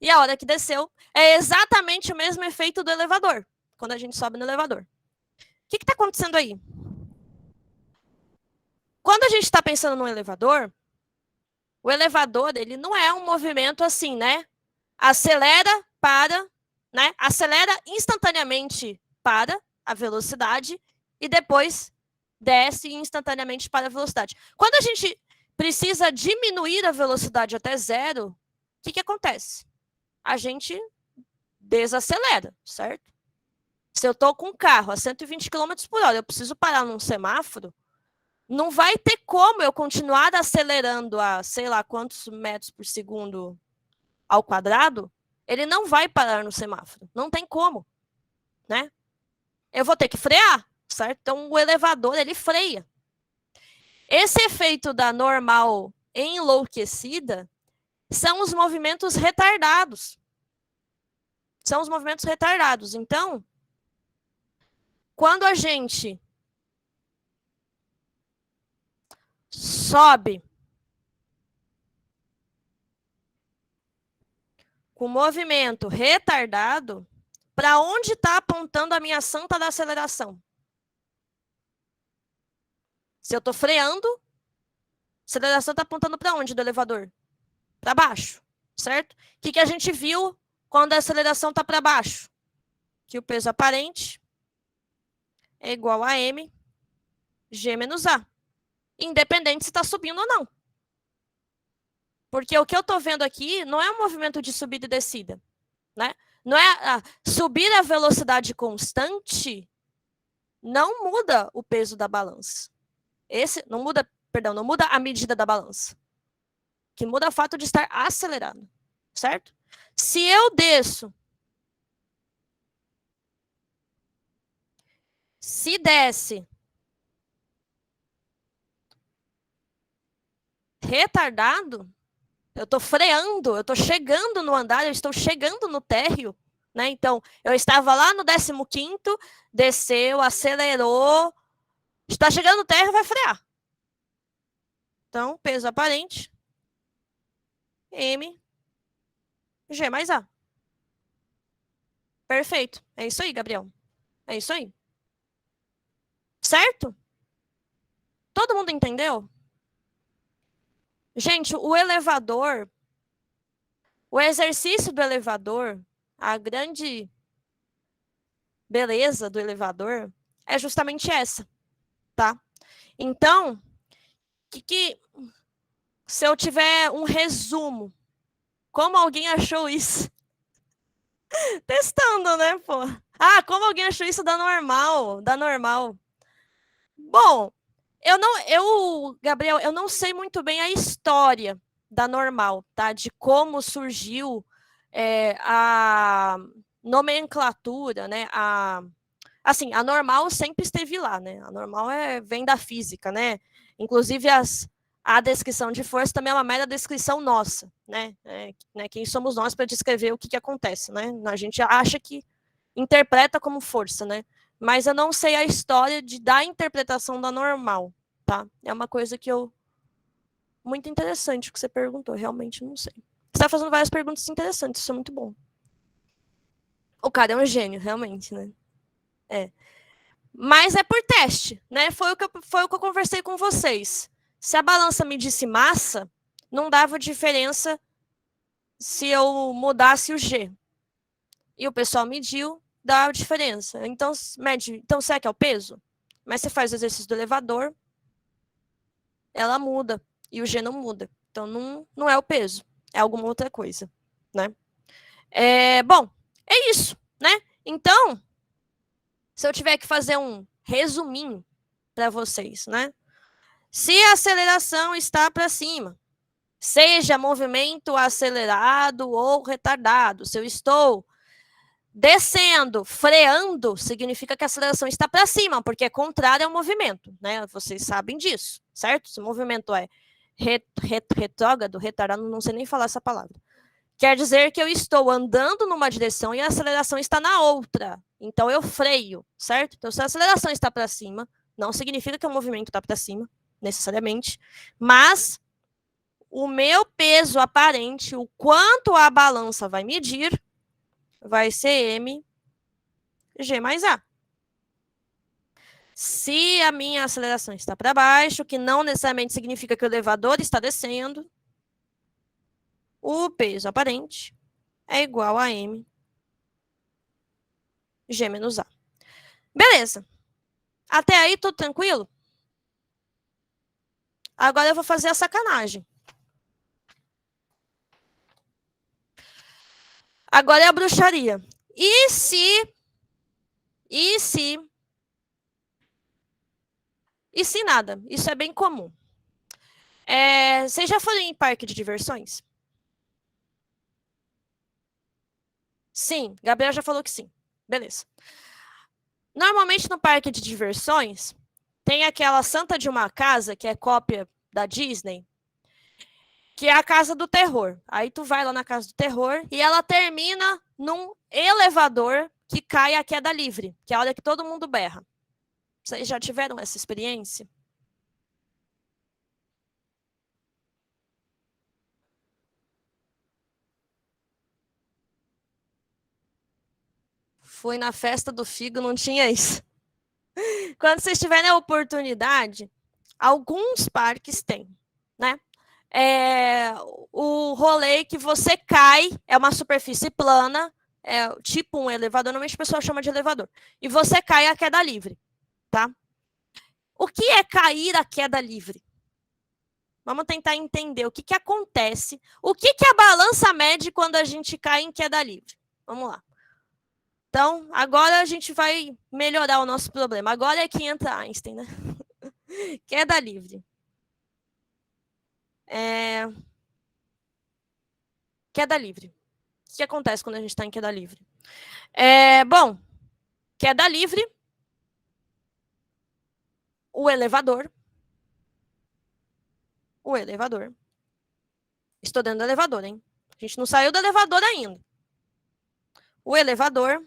E a hora que desceu, é exatamente o mesmo efeito do elevador, quando a gente sobe no elevador. O que está acontecendo aí? Quando a gente está pensando no elevador, o elevador, ele não é um movimento assim, né? Acelera, para, né? Acelera instantaneamente para a velocidade e depois desce instantaneamente para a velocidade. Quando a gente precisa diminuir a velocidade até zero, o que acontece? A gente desacelera, certo? Se eu estou com um carro a 120 km por hora, eu preciso parar num semáforo, não vai ter como eu continuar acelerando a sei lá quantos metros por segundo ao quadrado, ele não vai parar no semáforo. Não tem como, né? Eu vou ter que frear, certo? Então, o elevador, ele freia. Esse efeito da normal enlouquecida são os movimentos retardados. São os movimentos retardados. Então, quando a gente sobe com movimento retardado, para onde está apontando a minha santa da aceleração? Se eu estou freando, a aceleração está apontando para onde do elevador? Para baixo, certo? O que a gente viu quando a aceleração está para baixo? Que o peso aparente é igual a m g menos a, independente se está subindo ou não. Porque o que eu estou vendo aqui não é um movimento de subida e descida, né? Não é subir a velocidade constante, não muda o peso da balança. Não muda a medida da balança. Que muda o fato de estar acelerado, certo? Se eu desço, se desce retardado, eu estou freando, eu estou chegando no andar, eu estou chegando no térreo, né? Então, eu estava lá no 15º, desceu, acelerou, está chegando no terra, vai frear. Então, peso aparente, M, G mais A. Perfeito. É isso aí, Gabriel. É isso aí. Certo? Todo mundo entendeu? Gente, o elevador, o exercício do elevador, a grande beleza do elevador é justamente essa, tá? Então, se eu tiver um resumo, como alguém achou isso? Testando, né, pô? Ah, como alguém achou isso da normal, Bom, Gabriel, eu não sei muito bem a história da normal, tá? De como surgiu a nomenclatura, né? Assim, a normal sempre esteve lá, né? A normal vem da física, né? Inclusive a descrição de força também é uma mera descrição nossa, né? Quem somos nós para descrever o que acontece, né? A gente acha que interpreta como força, né? Mas eu não sei a história da interpretação da normal, tá? É uma coisa que muito interessante o que você perguntou, realmente não sei. Você está fazendo várias perguntas interessantes, isso é muito bom. O cara é um gênio, realmente, né? Mas é por teste, né? Foi o que eu conversei com vocês. Se a balança medisse massa, não dava diferença se eu mudasse o G. E o pessoal mediu, dá diferença. Então, será que é o peso? Mas você faz o exercício do elevador, ela muda, e o G não muda. Então, não é o peso, é alguma outra coisa, né? Bom, é isso, né? Então, se eu tiver que fazer um resuminho para vocês, né? Se a aceleração está para cima, seja movimento acelerado ou retardado, se eu estou descendo, freando, significa que a aceleração está para cima, porque é contrário ao movimento, né? Vocês sabem disso, certo? Se o movimento é retrógrado, retardado, não sei nem falar essa palavra. Quer dizer que eu estou andando numa direção e a aceleração está na outra. Então, eu freio, certo? Então, se a aceleração está para cima, não significa que o movimento está para cima, necessariamente, mas o meu peso aparente, o quanto a balança vai medir, vai ser M, G mais A. Se a minha aceleração está para baixo, que não necessariamente significa que o elevador está descendo, o peso aparente é igual a M, G menos A. Beleza. Até aí, tudo tranquilo? Agora eu vou fazer a sacanagem. Agora é a bruxaria. E se nada? Isso é bem comum. Vocês já foram em parque de diversões? Sim, Gabriel já falou que sim. Beleza. Normalmente no parque de diversões, tem aquela santa de uma casa, que é cópia da Disney, que é a casa do terror. Aí tu vai lá na casa do terror e ela termina num elevador que cai a queda livre, que é a hora que todo mundo berra. Vocês já tiveram essa experiência? Fui na festa do Figo, não tinha isso. Quando vocês tiverem a oportunidade, alguns parques têm, né? O rolê que você cai é uma superfície plana, tipo um elevador, normalmente a pessoa chama de elevador, e você cai a queda livre, tá? O que é cair a queda livre? Vamos tentar entender o que acontece, o que a balança mede quando a gente cai em queda livre. Vamos lá. Então, agora a gente vai melhorar o nosso problema. Agora é que entra Einstein, né? Queda livre. Queda livre. O que acontece quando a gente está em queda livre? Bom, queda livre, o elevador. Estou dentro do elevador, hein? A gente não saiu do elevador ainda. o elevador,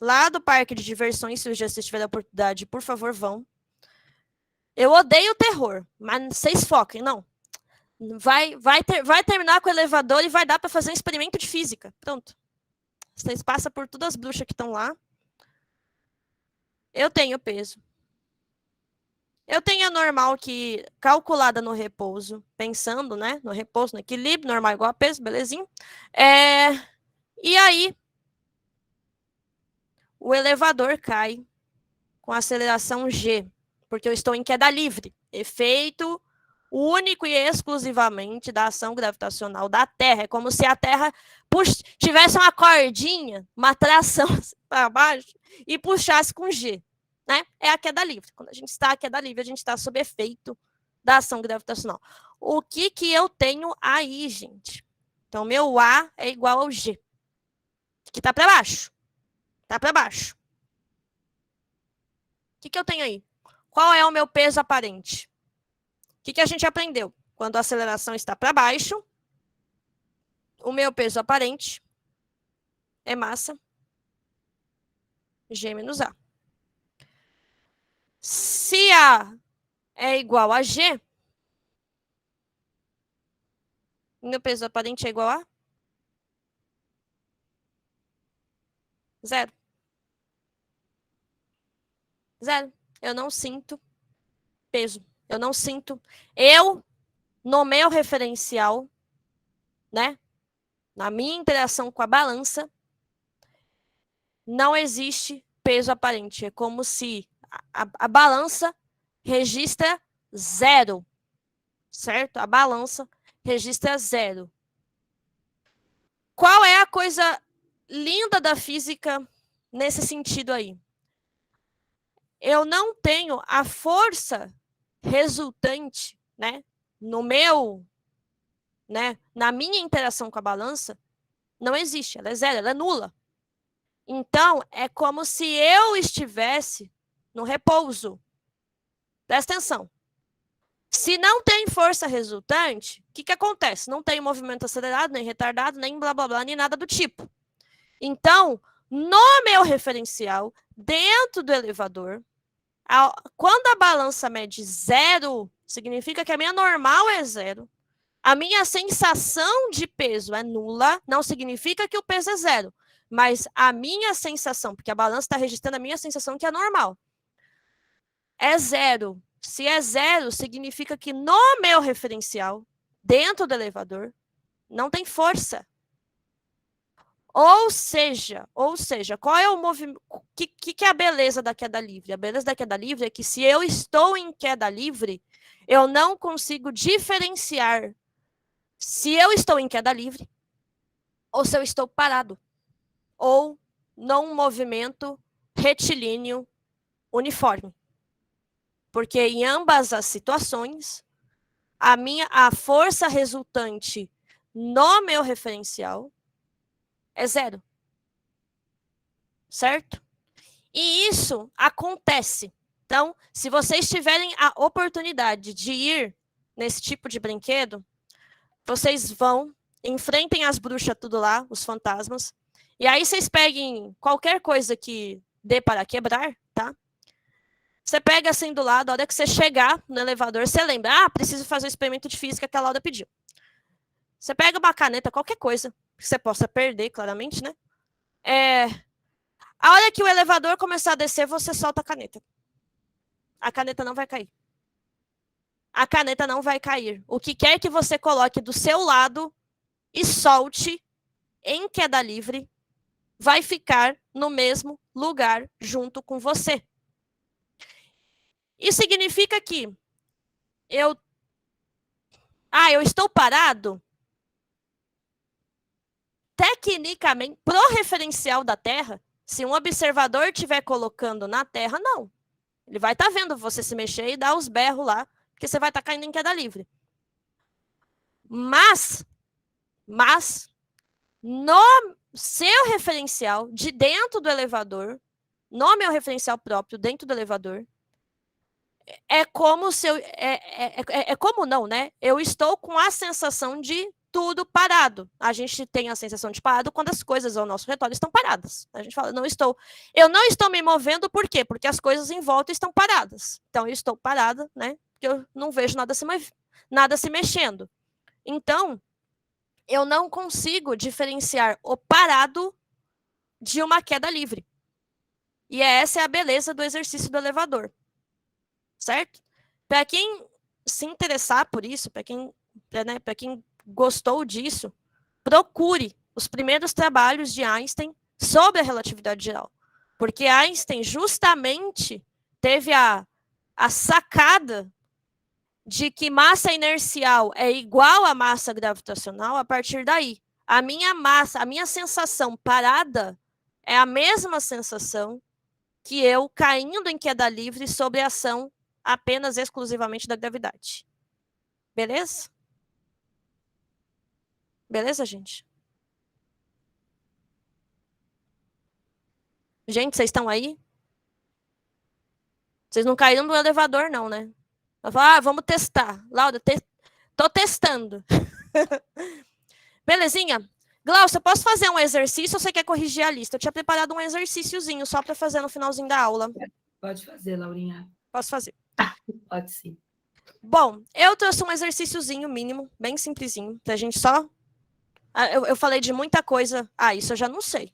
lá do parque de diversões, se vocês tiverem a oportunidade, por favor, vão. Eu odeio terror, mas vocês foquem, não. Vai terminar com o elevador e vai dar para fazer um experimento de física. Pronto. Vocês passam por todas as bruxas que estão lá. Eu tenho peso. Eu tenho a normal que calculada no repouso, pensando, né, no repouso, no equilíbrio, normal igual a peso, belezinho. E aí, o elevador cai com aceleração G, porque eu estou em queda livre. Efeito único e exclusivamente da ação gravitacional da Terra. É como se a Terra tivesse uma cordinha, uma tração para baixo e puxasse com G. Né? É a queda livre. Quando a gente está em queda livre, a gente está sob efeito da ação gravitacional. O que eu tenho aí, gente? Então, meu A é igual ao G. Que está para baixo. Está para baixo. O que eu tenho aí? Qual é o meu peso aparente? O que a gente aprendeu? Quando a aceleração está para baixo, o meu peso aparente é massa G menos A. Se A é igual a G, meu peso aparente é igual a 0. 0. Eu não sinto peso. Eu não sinto. No meu referencial, né? Na minha interação com a balança, não existe peso aparente. É como se a balança registra 0. Certo? A balança registra 0. Qual é a coisa linda da física nesse sentido aí? Eu não tenho a força resultante, né, na minha interação com a balança, não existe, ela é 0, ela é nula. Então, é como se eu estivesse no repouso. Presta atenção. Se não tem força resultante, o que acontece? Não tem movimento acelerado, nem retardado, nem blá, blá, blá, nem nada do tipo. Então, no meu referencial, dentro do elevador, quando a balança mede 0, significa que a minha normal é 0. A minha sensação de peso é nula, não significa que o peso é 0. Mas a minha sensação, porque a balança está registrando a minha sensação que é normal, é 0. Se é 0, significa que no meu referencial, dentro do elevador, não tem força. Ou seja, qual é o movimento? Que é a beleza da queda livre? A beleza da queda livre é que se eu estou em queda livre, eu não consigo diferenciar se eu estou em queda livre ou se eu estou parado. Ou num movimento retilíneo uniforme. Porque em ambas as situações, a força resultante no meu referencial é 0. Certo? E isso acontece. Então, se vocês tiverem a oportunidade de ir nesse tipo de brinquedo, vocês vão, enfrentem as bruxas tudo lá, os fantasmas, e aí vocês peguem qualquer coisa que dê para quebrar, tá? Você pega assim do lado, a hora que você chegar no elevador, você lembra, preciso fazer o experimento de física que a Laura pediu. Você pega uma caneta, qualquer coisa, que você possa perder, claramente, né? A hora que o elevador começar a descer, você solta a caneta. A caneta não vai cair. A caneta não vai cair. O que quer que você coloque do seu lado e solte em queda livre, vai ficar no mesmo lugar junto com você. Isso significa que eu estou parado? Tecnicamente, pro referencial da Terra, se um observador estiver colocando na Terra, não. Ele vai estar vendo você se mexer e dar os berros lá, porque você vai estar caindo em queda livre. Mas no seu referencial de dentro do elevador, no meu referencial próprio dentro do elevador, é como se eu... como não, né? Eu estou com a sensação de tudo parado. A gente tem a sensação de parado quando as coisas ao nosso redor estão paradas. A gente fala, eu não estou me movendo, por quê? Porque as coisas em volta estão paradas. Então, eu estou parada, né? Porque eu não vejo nada se mexendo. Então, eu não consigo diferenciar o parado de uma queda livre. E essa é a beleza do exercício do elevador. Certo? Para quem se interessar por isso, para quem gostou disso, procure os primeiros trabalhos de Einstein sobre a relatividade geral. Porque Einstein justamente teve a sacada de que massa inercial é igual a massa gravitacional a partir daí. A minha sensação parada é a mesma sensação que eu caindo em queda livre sob a ação apenas exclusivamente da gravidade. Beleza? Beleza, gente? Gente, vocês estão aí? Vocês não caíram no elevador, não, né? Eu falo, vamos testar. Laura, tô testando. Belezinha? Glaucia, eu posso fazer um exercício ou você quer corrigir a lista? Eu tinha preparado um exercíciozinho só para fazer no finalzinho da aula. Pode fazer, Laurinha. Posso fazer? Pode sim. Bom, eu trouxe um exercíciozinho mínimo, bem simplesinho, pra gente só... Eu falei de muita coisa. Isso eu já não sei.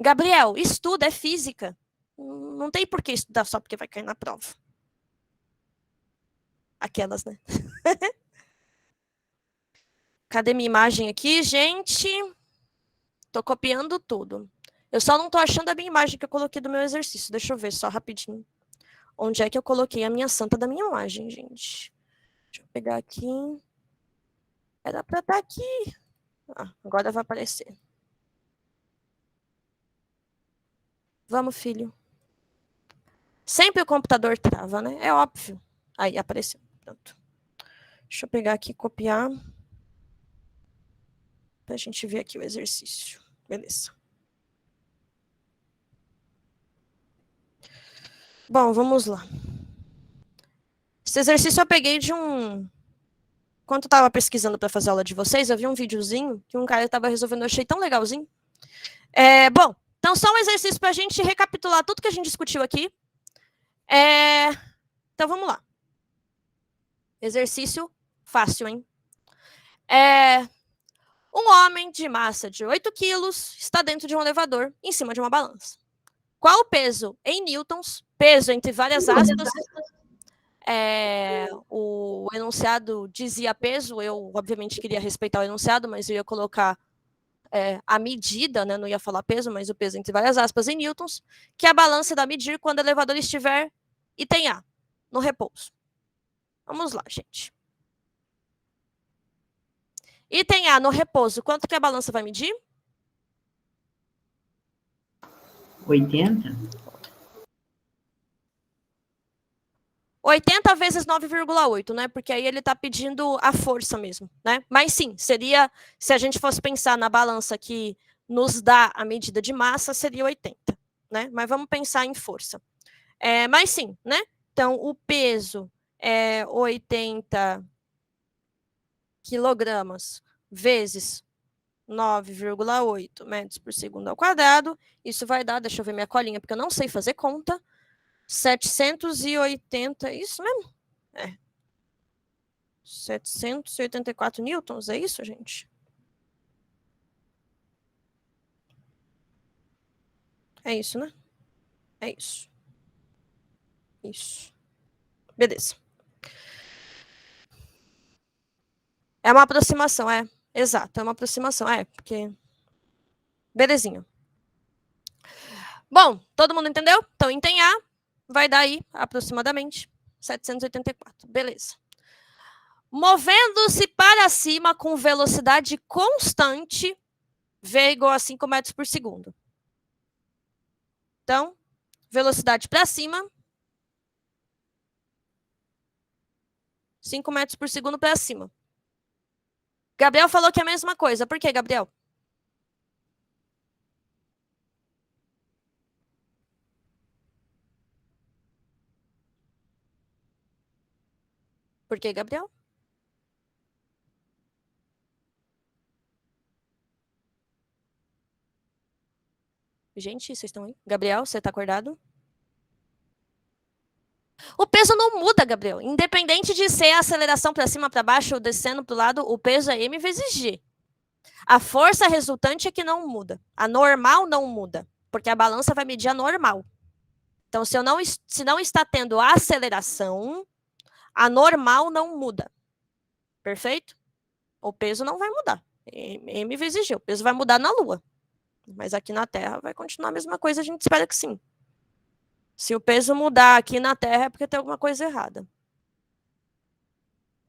Gabriel, estuda, é física. Não tem por que estudar só porque vai cair na prova. Aquelas, né? Cadê minha imagem aqui, gente? Tô copiando tudo. Eu só não tô achando a minha imagem que eu coloquei do meu exercício. Deixa eu ver só rapidinho. Onde é que eu coloquei a minha santa da minha imagem, gente? Deixa eu pegar aqui. Era pra estar aqui. Agora vai aparecer. Vamos, filho. Sempre o computador trava, né? É óbvio. Aí, apareceu. Pronto. Deixa eu pegar aqui e copiar. Pra gente ver aqui o exercício. Beleza. Bom, vamos lá. Esse exercício eu peguei de um... Enquanto eu estava pesquisando para fazer a aula de vocês, eu vi um videozinho que um cara estava resolvendo, eu achei tão legalzinho. Bom, então só um exercício para a gente recapitular tudo que a gente discutiu aqui. Então vamos lá. Exercício fácil, hein? Um homem de massa de 8 quilos está dentro de um elevador, em cima de uma balança. Qual o peso em newtons? Peso entre várias aspas. O enunciado dizia peso, eu obviamente queria respeitar o enunciado, mas eu ia colocar a medida, né? Não ia falar peso, mas o peso entre várias aspas em newtons, que a balança dá medir quando o elevador estiver item A, no repouso. Vamos lá, gente. Item A, no repouso, quanto que a balança vai medir? 80? 80 vezes 9,8, né? Porque aí ele está pedindo a força mesmo, né? Mas sim, seria, se a gente fosse pensar na balança que nos dá a medida de massa, seria 80, né? Mas vamos pensar em força. Mas sim, né? Então, o peso é 80 quilogramas vezes 9,8 metros por segundo ao quadrado. Isso vai dar, deixa eu ver minha colinha, porque eu não sei fazer conta. 780, isso mesmo? 784 newtons, é isso, gente? É isso, né? É isso. Isso. Beleza. É uma aproximação, exato, é uma aproximação, porque... Belezinha. Bom, todo mundo entendeu? Então, item A vai dar aí, aproximadamente, 784. Beleza. Movendo-se para cima com velocidade constante, V igual a 5 metros por segundo. Então, velocidade para cima, 5 metros por segundo para cima. Gabriel falou que é a mesma coisa. Por quê, Gabriel? Por quê, Gabriel? Gente, vocês estão aí? Gabriel, você tá acordado? O peso não muda, Gabriel. Independente de ser a aceleração para cima, para baixo ou descendo para o lado, o peso é m vezes g. A força resultante é que não muda. A normal não muda, porque a balança vai medir a normal. Então, se não está tendo aceleração, a normal não muda. Perfeito? O peso não vai mudar. M vezes G. O peso vai mudar na Lua. Mas aqui na Terra vai continuar a mesma coisa, a gente espera que sim. Se o peso mudar aqui na Terra é porque tem alguma coisa errada.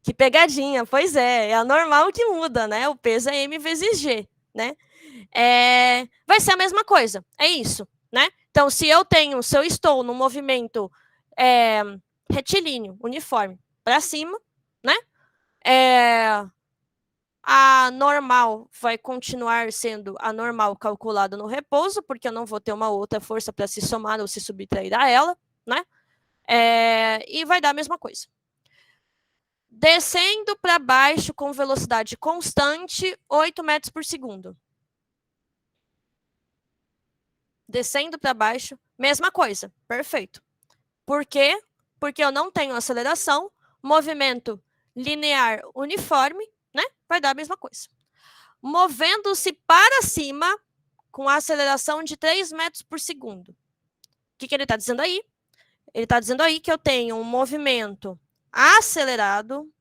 Que pegadinha, pois é a normal que muda, né? O peso é M vezes G, né? Vai ser a mesma coisa, é isso, né? Então, se eu estou no movimento retilíneo, uniforme, para cima, né? A normal vai continuar sendo a normal calculada no repouso, porque eu não vou ter uma outra força para se somar ou se subtrair a ela, né? E vai dar a mesma coisa. Descendo para baixo com velocidade constante, 8 metros por segundo. Descendo para baixo, mesma coisa, perfeito. Por quê? Porque eu não tenho aceleração, movimento linear uniforme, né? Vai dar a mesma coisa. Movendo-se para cima com a aceleração de 3 metros por segundo. O que ele está dizendo aí? Ele está dizendo aí que eu tenho um movimento acelerado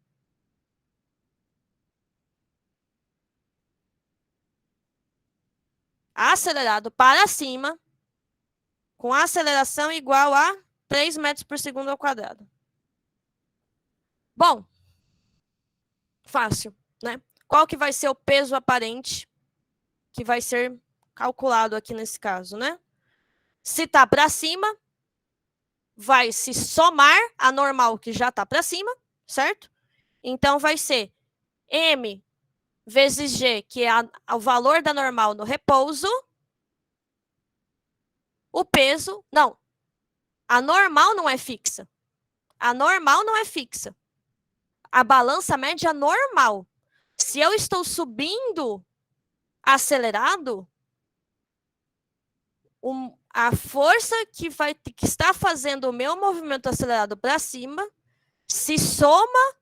para cima com aceleração igual a 3 metros por segundo ao quadrado. Bom, fácil, né? Qual que vai ser o peso aparente que vai ser calculado aqui nesse caso, né? Se está para cima, vai se somar a normal que já está para cima, certo? Então, vai ser M vezes G, que é o valor da normal no repouso. O peso, não. A normal não é fixa. A normal não é fixa. A balança média normal. Se eu estou subindo acelerado, a força que está fazendo o meu movimento acelerado para cima se soma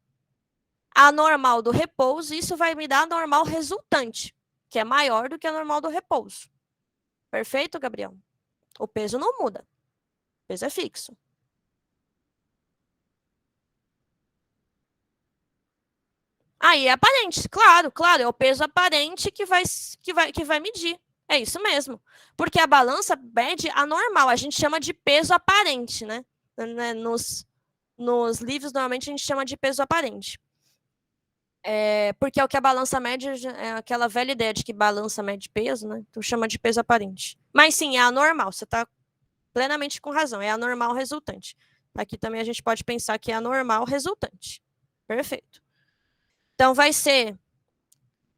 à normal do repouso, e isso vai me dar a normal resultante, que é maior do que a normal do repouso. Perfeito, Gabriel? O peso não muda. O peso é fixo. Aí é aparente, claro, é o peso aparente que vai medir. É isso mesmo. Porque a balança mede a normal, a gente chama de peso aparente, né? Nos livros, normalmente, a gente chama de peso aparente. Porque é o que a balança mede, é aquela velha ideia de que balança mede peso, né? Então chama de peso aparente. Mas sim, é a normal, você está plenamente com razão, é a normal resultante. Aqui também a gente pode pensar que é a normal resultante. Perfeito. Então, vai ser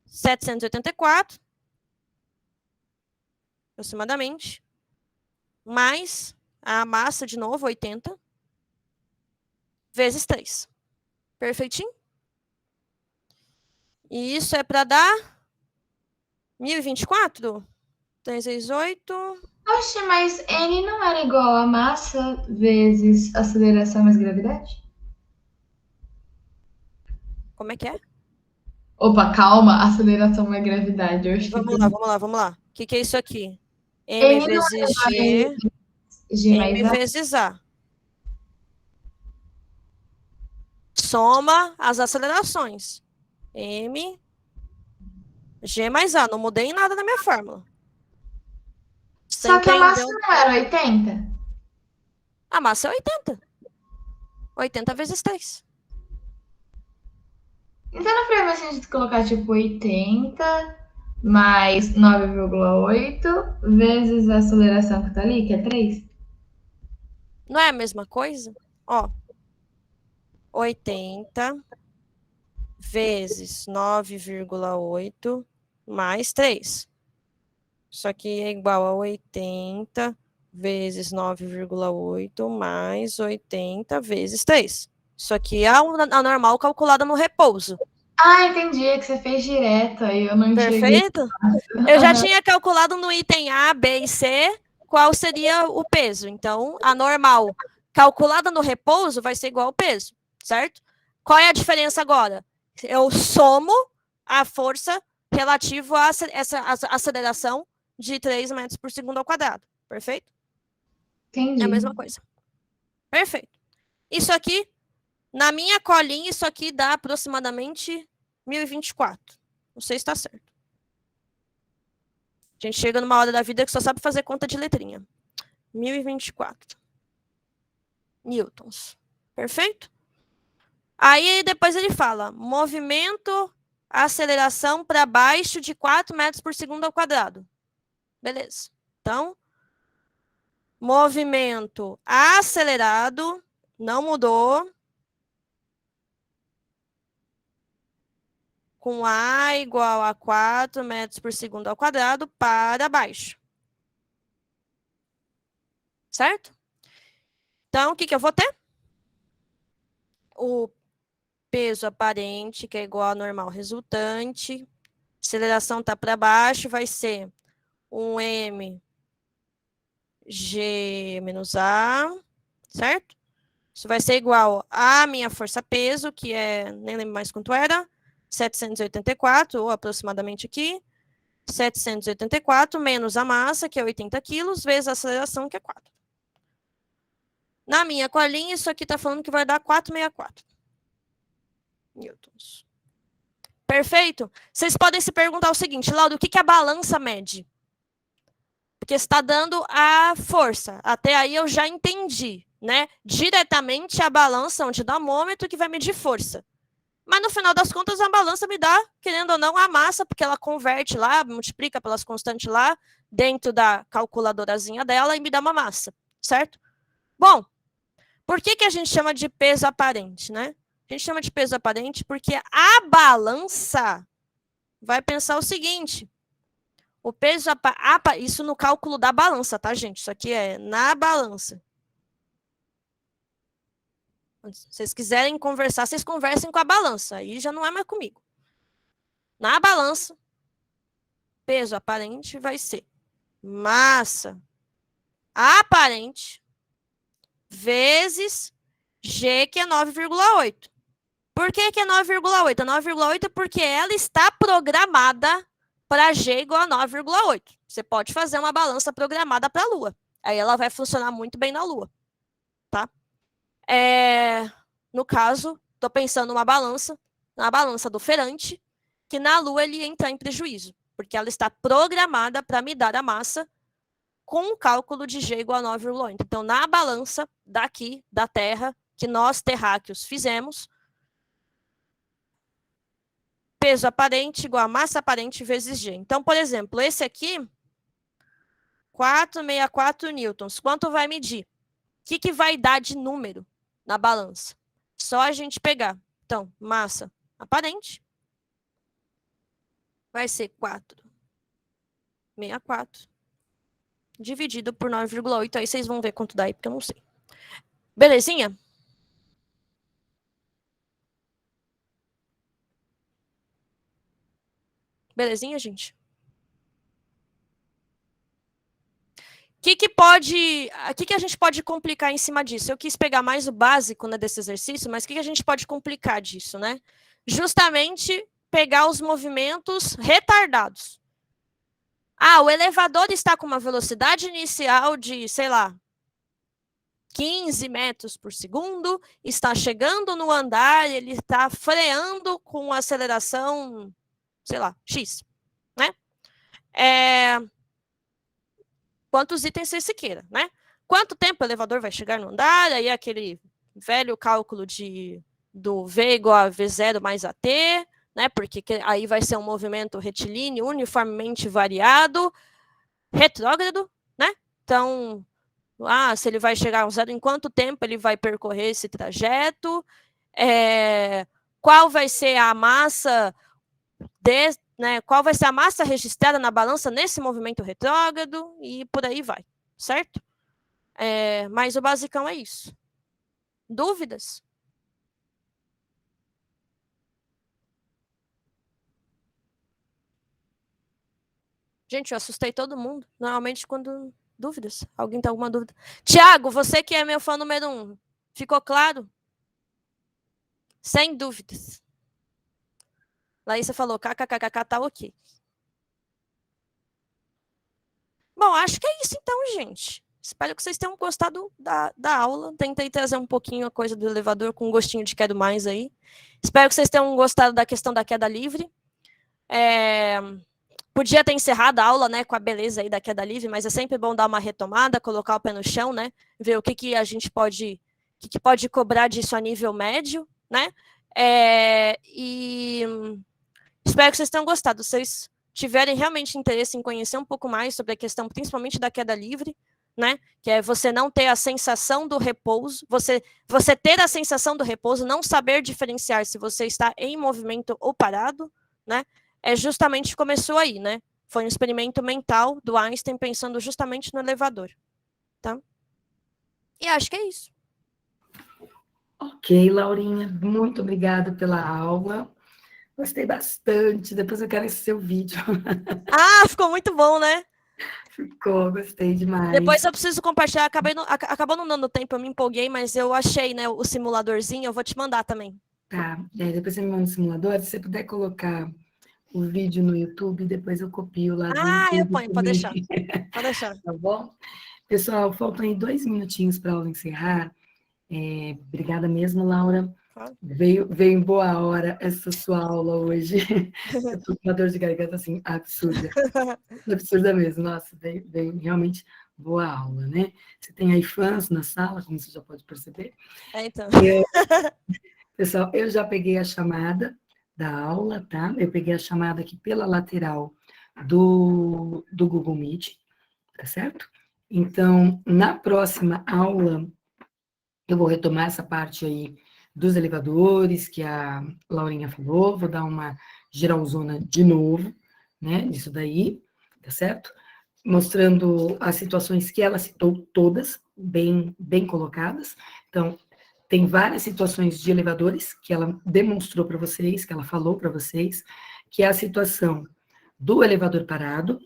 784, aproximadamente, mais a massa, de novo, 80, vezes 3. Perfeitinho? E isso é para dar 1024? 368. Oxe, mas N não era igual a massa vezes aceleração mais gravidade? Como é que é? Opa, calma, aceleração mais gravidade. Vamos lá. O que é isso aqui? M vezes G, M vezes A. Soma as acelerações. M, G mais A. Não mudei nada na minha fórmula. Só que a massa não era 80? A massa é 80. 80 vezes 3. Então não foi mais a gente colocar tipo 80 mais 9,8 vezes a aceleração que tá ali, que é 3? Não é a mesma coisa? Ó, 80 vezes 9,8 mais 3. Isso aqui é igual a 80 vezes 9,8 mais 80 vezes 3. Isso aqui é a normal calculada no repouso. Ah, entendi, é que você fez direto, aí eu não enxerguei. Perfeito? Eu já tinha calculado no item A, B e C qual seria o peso. Então, a normal calculada no repouso vai ser igual ao peso, certo? Qual é a diferença agora? Eu somo a força relativa a essa aceleração de 3 metros por segundo ao quadrado. Perfeito? Entendi. É a mesma coisa. Perfeito. Isso aqui, na minha colinha, isso aqui dá aproximadamente 1024. Não sei se está certo. A gente chega numa hora da vida que só sabe fazer conta de letrinha. 1024 newtons. Perfeito? Aí depois ele fala, movimento, aceleração para baixo de 4 metros por segundo ao quadrado. Beleza. Então, movimento acelerado, não mudou. Com A igual a 4 metros por segundo ao quadrado para baixo. Certo? Então, o que eu vou ter? O peso aparente, que é igual ao normal resultante. Aceleração está para baixo, vai ser um mg menos A, certo? Isso vai ser igual à minha força-peso, que é, nem lembro mais quanto era, 784, ou aproximadamente aqui, 784 menos a massa, que é 80 quilos, vezes a aceleração, que é 4. Na minha colinha, isso aqui está falando que vai dar 464 newtons. Perfeito? Vocês podem se perguntar o seguinte, Laudo, o que a balança mede? Porque está dando a força. Até aí eu já entendi, né? Diretamente a balança, onde dá mômetro, que vai medir força. Mas no final das contas, a balança me dá, querendo ou não, a massa, porque ela converte lá, multiplica pelas constantes lá, dentro da calculadorazinha dela, e me dá uma massa, certo? Bom, por que a gente chama de peso aparente, né? A gente chama de peso aparente porque a balança vai pensar o seguinte, o peso, isso no cálculo da balança, tá, gente? Isso aqui é na balança. Se vocês quiserem conversar, vocês conversem com a balança. Aí já não é mais comigo. Na balança, peso aparente vai ser massa aparente vezes G, que é 9,8. Por que é 9,8? 9,8 porque ela está programada para G igual a 9,8. Você pode fazer uma balança programada para a Lua. Aí ela vai funcionar muito bem na Lua. Tá? No caso, estou pensando na balança do ferante, que na Lua ele ia entrar em prejuízo, porque ela está programada para me dar a massa com o cálculo de G igual a 9,8. Então, na balança daqui, da Terra, que nós terráqueos fizemos, peso aparente igual a massa aparente vezes G. Então, por exemplo, esse aqui, 464 newtons. Quanto vai medir? O que vai dar de número na balança? Só a gente pegar. Então, massa aparente vai ser 464 dividido por 9,8. Aí vocês vão ver quanto dá aí, porque eu não sei. Belezinha? Belezinha, gente? O que a gente pode complicar em cima disso? Eu quis pegar mais o básico, né, desse exercício, mas o que a gente pode complicar disso, né? Justamente pegar os movimentos retardados. Ah, o elevador está com uma velocidade inicial de, sei lá, 15 metros por segundo, está chegando no andar, ele está freando com aceleração, sei lá, X, né? Quantos itens você queira, né? Quanto tempo o elevador vai chegar no andar, aí aquele velho cálculo do V igual a V0 mais AT, né? Porque aí vai ser um movimento retilíneo uniformemente variado, retrógrado, né? Então, se ele vai chegar ao zero, em quanto tempo ele vai percorrer esse trajeto, qual vai ser a massa, né, qual vai ser a massa registrada na balança nesse movimento retrógrado, e por aí vai, certo? Mas o basicão é isso. Dúvidas? Gente, eu assustei todo mundo. Normalmente, quando... Dúvidas? Alguém tem alguma dúvida? Tiago, você que é meu fã número 1. Ficou claro? Sem dúvidas. Laísa falou, kkkk, tá ok. Bom, acho que é isso então, gente. Espero que vocês tenham gostado da aula. Tentei trazer um pouquinho a coisa do elevador com um gostinho de quero mais aí. Espero que vocês tenham gostado da questão da queda livre. Podia ter encerrado a aula, né, com a beleza aí da queda livre, mas é sempre bom dar uma retomada, colocar o pé no chão, né, ver o que a gente pode, o que pode cobrar disso a nível médio, né, e espero que vocês tenham gostado. Se vocês tiverem realmente interesse em conhecer um pouco mais sobre a questão, principalmente da queda livre, né, que é você não ter a sensação do repouso, você ter a sensação do repouso, não saber diferenciar se você está em movimento ou parado, né, justamente começou aí, né? Foi um experimento mental do Einstein pensando justamente no elevador, tá? E acho que é isso. Ok, Laurinha, muito obrigada pela aula. Gostei bastante. Depois eu quero esse seu vídeo. Ah, ficou muito bom, né? Ficou, gostei demais. Depois eu preciso compartilhar. Acabou não dando tempo, eu me empolguei, mas eu achei, né, o simuladorzinho, eu vou te mandar também. Tá, depois você me manda o simulador. Se você puder colocar o vídeo no YouTube, depois eu copio lá do YouTube. Eu ponho, pode deixar. Pode deixar. Tá bom? Pessoal, faltam aí 2 minutinhos para a aula encerrar. Obrigada mesmo, Laura. Claro. Veio em boa hora essa sua aula hoje. Eu tô com uma dor de garganta, assim, absurda. Absurda mesmo. Nossa, veio realmente boa aula, né? Você tem aí fãs na sala, como você já pode perceber. Então. Pessoal, eu já peguei a chamada da aula, tá? Eu peguei a chamada aqui pela lateral do Google Meet, tá certo? Então, na próxima aula, eu vou retomar essa parte aí dos elevadores, que a Laurinha falou, vou dar uma geralzona de novo, né, disso daí, tá certo? Mostrando as situações que ela citou, todas, bem colocadas. Então, tem várias situações de elevadores que ela demonstrou para vocês, que ela falou para vocês, que é a situação do elevador parado,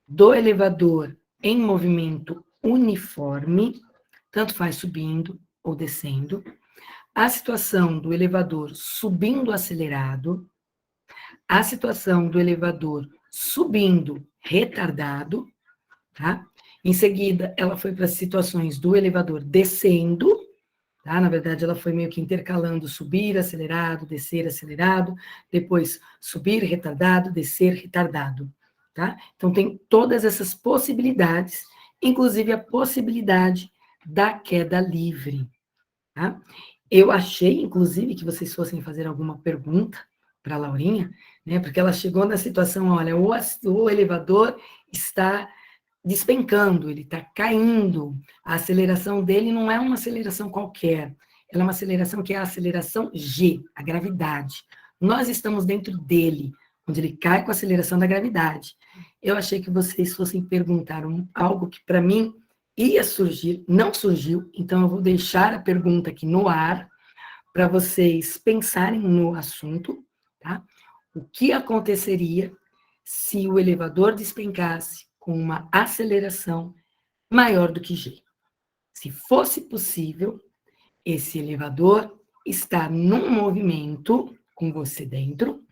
do elevador em movimento uniforme, tanto faz subindo ou descendo, a situação do elevador subindo acelerado, a situação do elevador subindo retardado, tá? Em seguida, ela foi para as situações do elevador descendo, tá? Na verdade, ela foi meio que intercalando subir acelerado, descer acelerado, depois subir retardado, descer retardado, tá? Então, tem todas essas possibilidades, inclusive a possibilidade da queda livre, tá? Eu achei, inclusive, que vocês fossem fazer alguma pergunta para a Laurinha, né? Porque ela chegou na situação, olha, o elevador está despencando, ele está caindo, a aceleração dele não é uma aceleração qualquer, ela é uma aceleração que é a aceleração G, a gravidade. Nós estamos dentro dele, onde ele cai com a aceleração da gravidade. Eu achei que vocês fossem perguntar algo que, para mim, ia surgir, não surgiu, então eu vou deixar a pergunta aqui no ar, para vocês pensarem no assunto, tá? O que aconteceria se o elevador despencasse com uma aceleração maior do que G? Se fosse possível, esse elevador está num movimento com você dentro,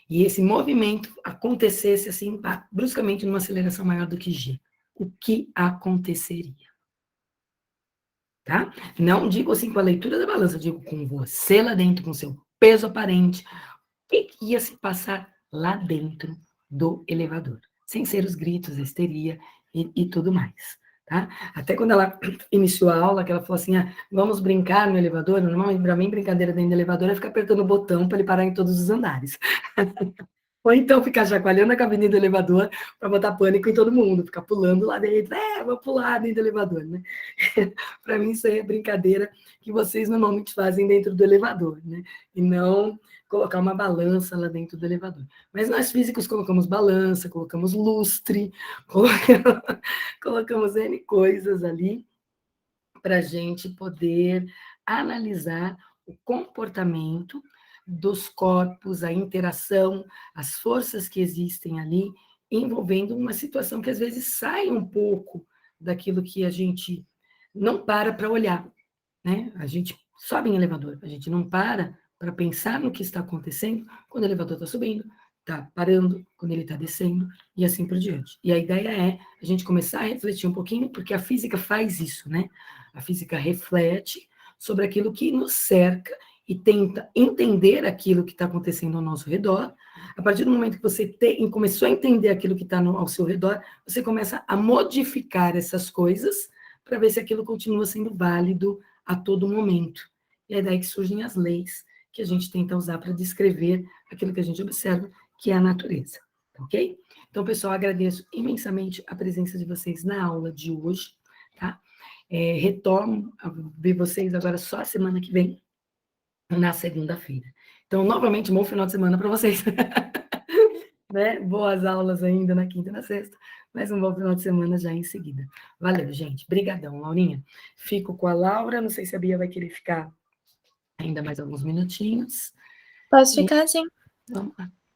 e esse movimento acontecesse assim, bruscamente, numa aceleração maior do que G. O que aconteceria? Tá? Não digo assim com a leitura da balança, digo com você lá dentro, com seu peso aparente, o que ia se passar lá dentro do elevador, sem ser os gritos, a histeria e tudo mais, tá? Até quando ela iniciou a aula, que ela falou assim, vamos brincar no elevador, normalmente para mim brincadeira dentro do elevador é ficar apertando o botão para ele parar em todos os andares. Ou então ficar chacoalhando a cabine do elevador para botar pânico em todo mundo, ficar pulando lá dentro, vou pular dentro do elevador, né? Para mim isso aí é brincadeira que vocês normalmente fazem dentro do elevador, né? E não colocar uma balança lá dentro do elevador. Mas nós físicos colocamos balança, colocamos lustre, colocamos N coisas ali para a gente poder analisar o comportamento dos corpos, a interação, as forças que existem ali envolvendo uma situação que às vezes sai um pouco daquilo que a gente não para olhar, né? A gente sobe em elevador, a gente não para pensar no que está acontecendo quando o elevador está subindo, está parando, quando ele está descendo, e assim por diante. E a ideia é a gente começar a refletir um pouquinho, porque a física faz isso, né? A física reflete sobre aquilo que nos cerca e tenta entender aquilo que está acontecendo ao nosso redor. A partir do momento que você começou a entender aquilo que está ao seu redor, você começa a modificar essas coisas para ver se aquilo continua sendo válido a todo momento. E é daí que surgem as leis que a gente tenta usar para descrever aquilo que a gente observa, que é a natureza, ok? Então, pessoal, agradeço imensamente a presença de vocês na aula de hoje, tá? Retorno a ver vocês agora só a semana que vem, na segunda-feira. Então, novamente, bom final de semana para vocês. Né? Boas aulas ainda na quinta e na sexta, mas um bom final de semana já em seguida. Valeu, gente. Brigadão, Laurinha. Fico com a Laura, não sei se a Bia vai querer ficar ainda mais alguns minutinhos. Posso ficar, sim.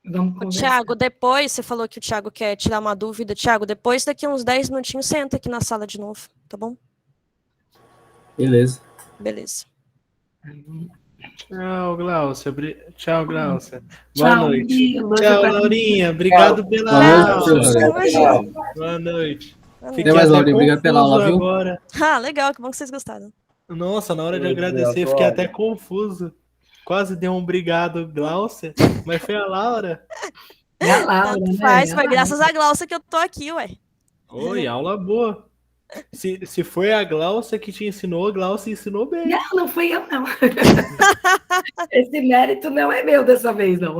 Vamos conversar. Tiago, depois, você falou que o Tiago quer tirar uma dúvida. Tiago, depois, daqui uns 10 minutinhos, senta aqui na sala de novo, tá bom? Beleza. Beleza. Tchau, Glaucia. Tchau, Glaucia. Boa noite. Tchau, Laurinha. Obrigado pela aula. Boa noite. Fiquei mais Laurinha, obrigado pela aula, viu? Agora. Ah, legal, que bom que vocês gostaram. Nossa, na hora de agradecer, fiquei até confuso. Quase deu um obrigado, Glaucia, mas foi a Laura. É a Laura, Tanto né? faz, foi graças à Glaucia que eu tô aqui, ué. Oi, aula boa. Se foi a Glaucia que te ensinou, a Glaucia ensinou bem. Não fui eu, não. Esse mérito não é meu dessa vez, não.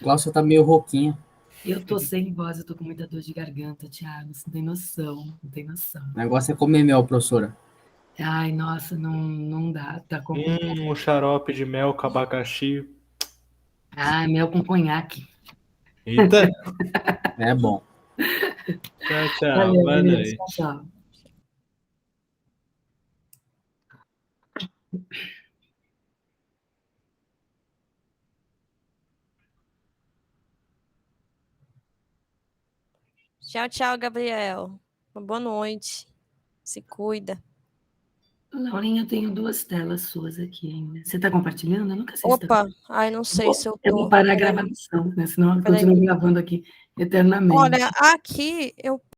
Glaucia tá meio rouquinha. Eu tô sem voz, eu tô com muita dor de garganta, Thiago. Você não tem noção, não tem noção. O negócio é comer mel, professora. Ai, nossa, não dá. Tá com... Um xarope de mel com abacaxi. Ah, mel com conhaque. Eita. É bom. Tchau, tchau. Valeu, Boa beleza, noite. tchau. Tchau, tchau, Gabriel. Uma boa noite. Se cuida. Laurinha, eu tenho 2 telas suas aqui ainda. Você está compartilhando? Eu nunca sei se Opa, ai, não sei se eu tô. Eu vou parar a gravação, né? Senão eu continuo gravando aqui eternamente. Olha, aqui eu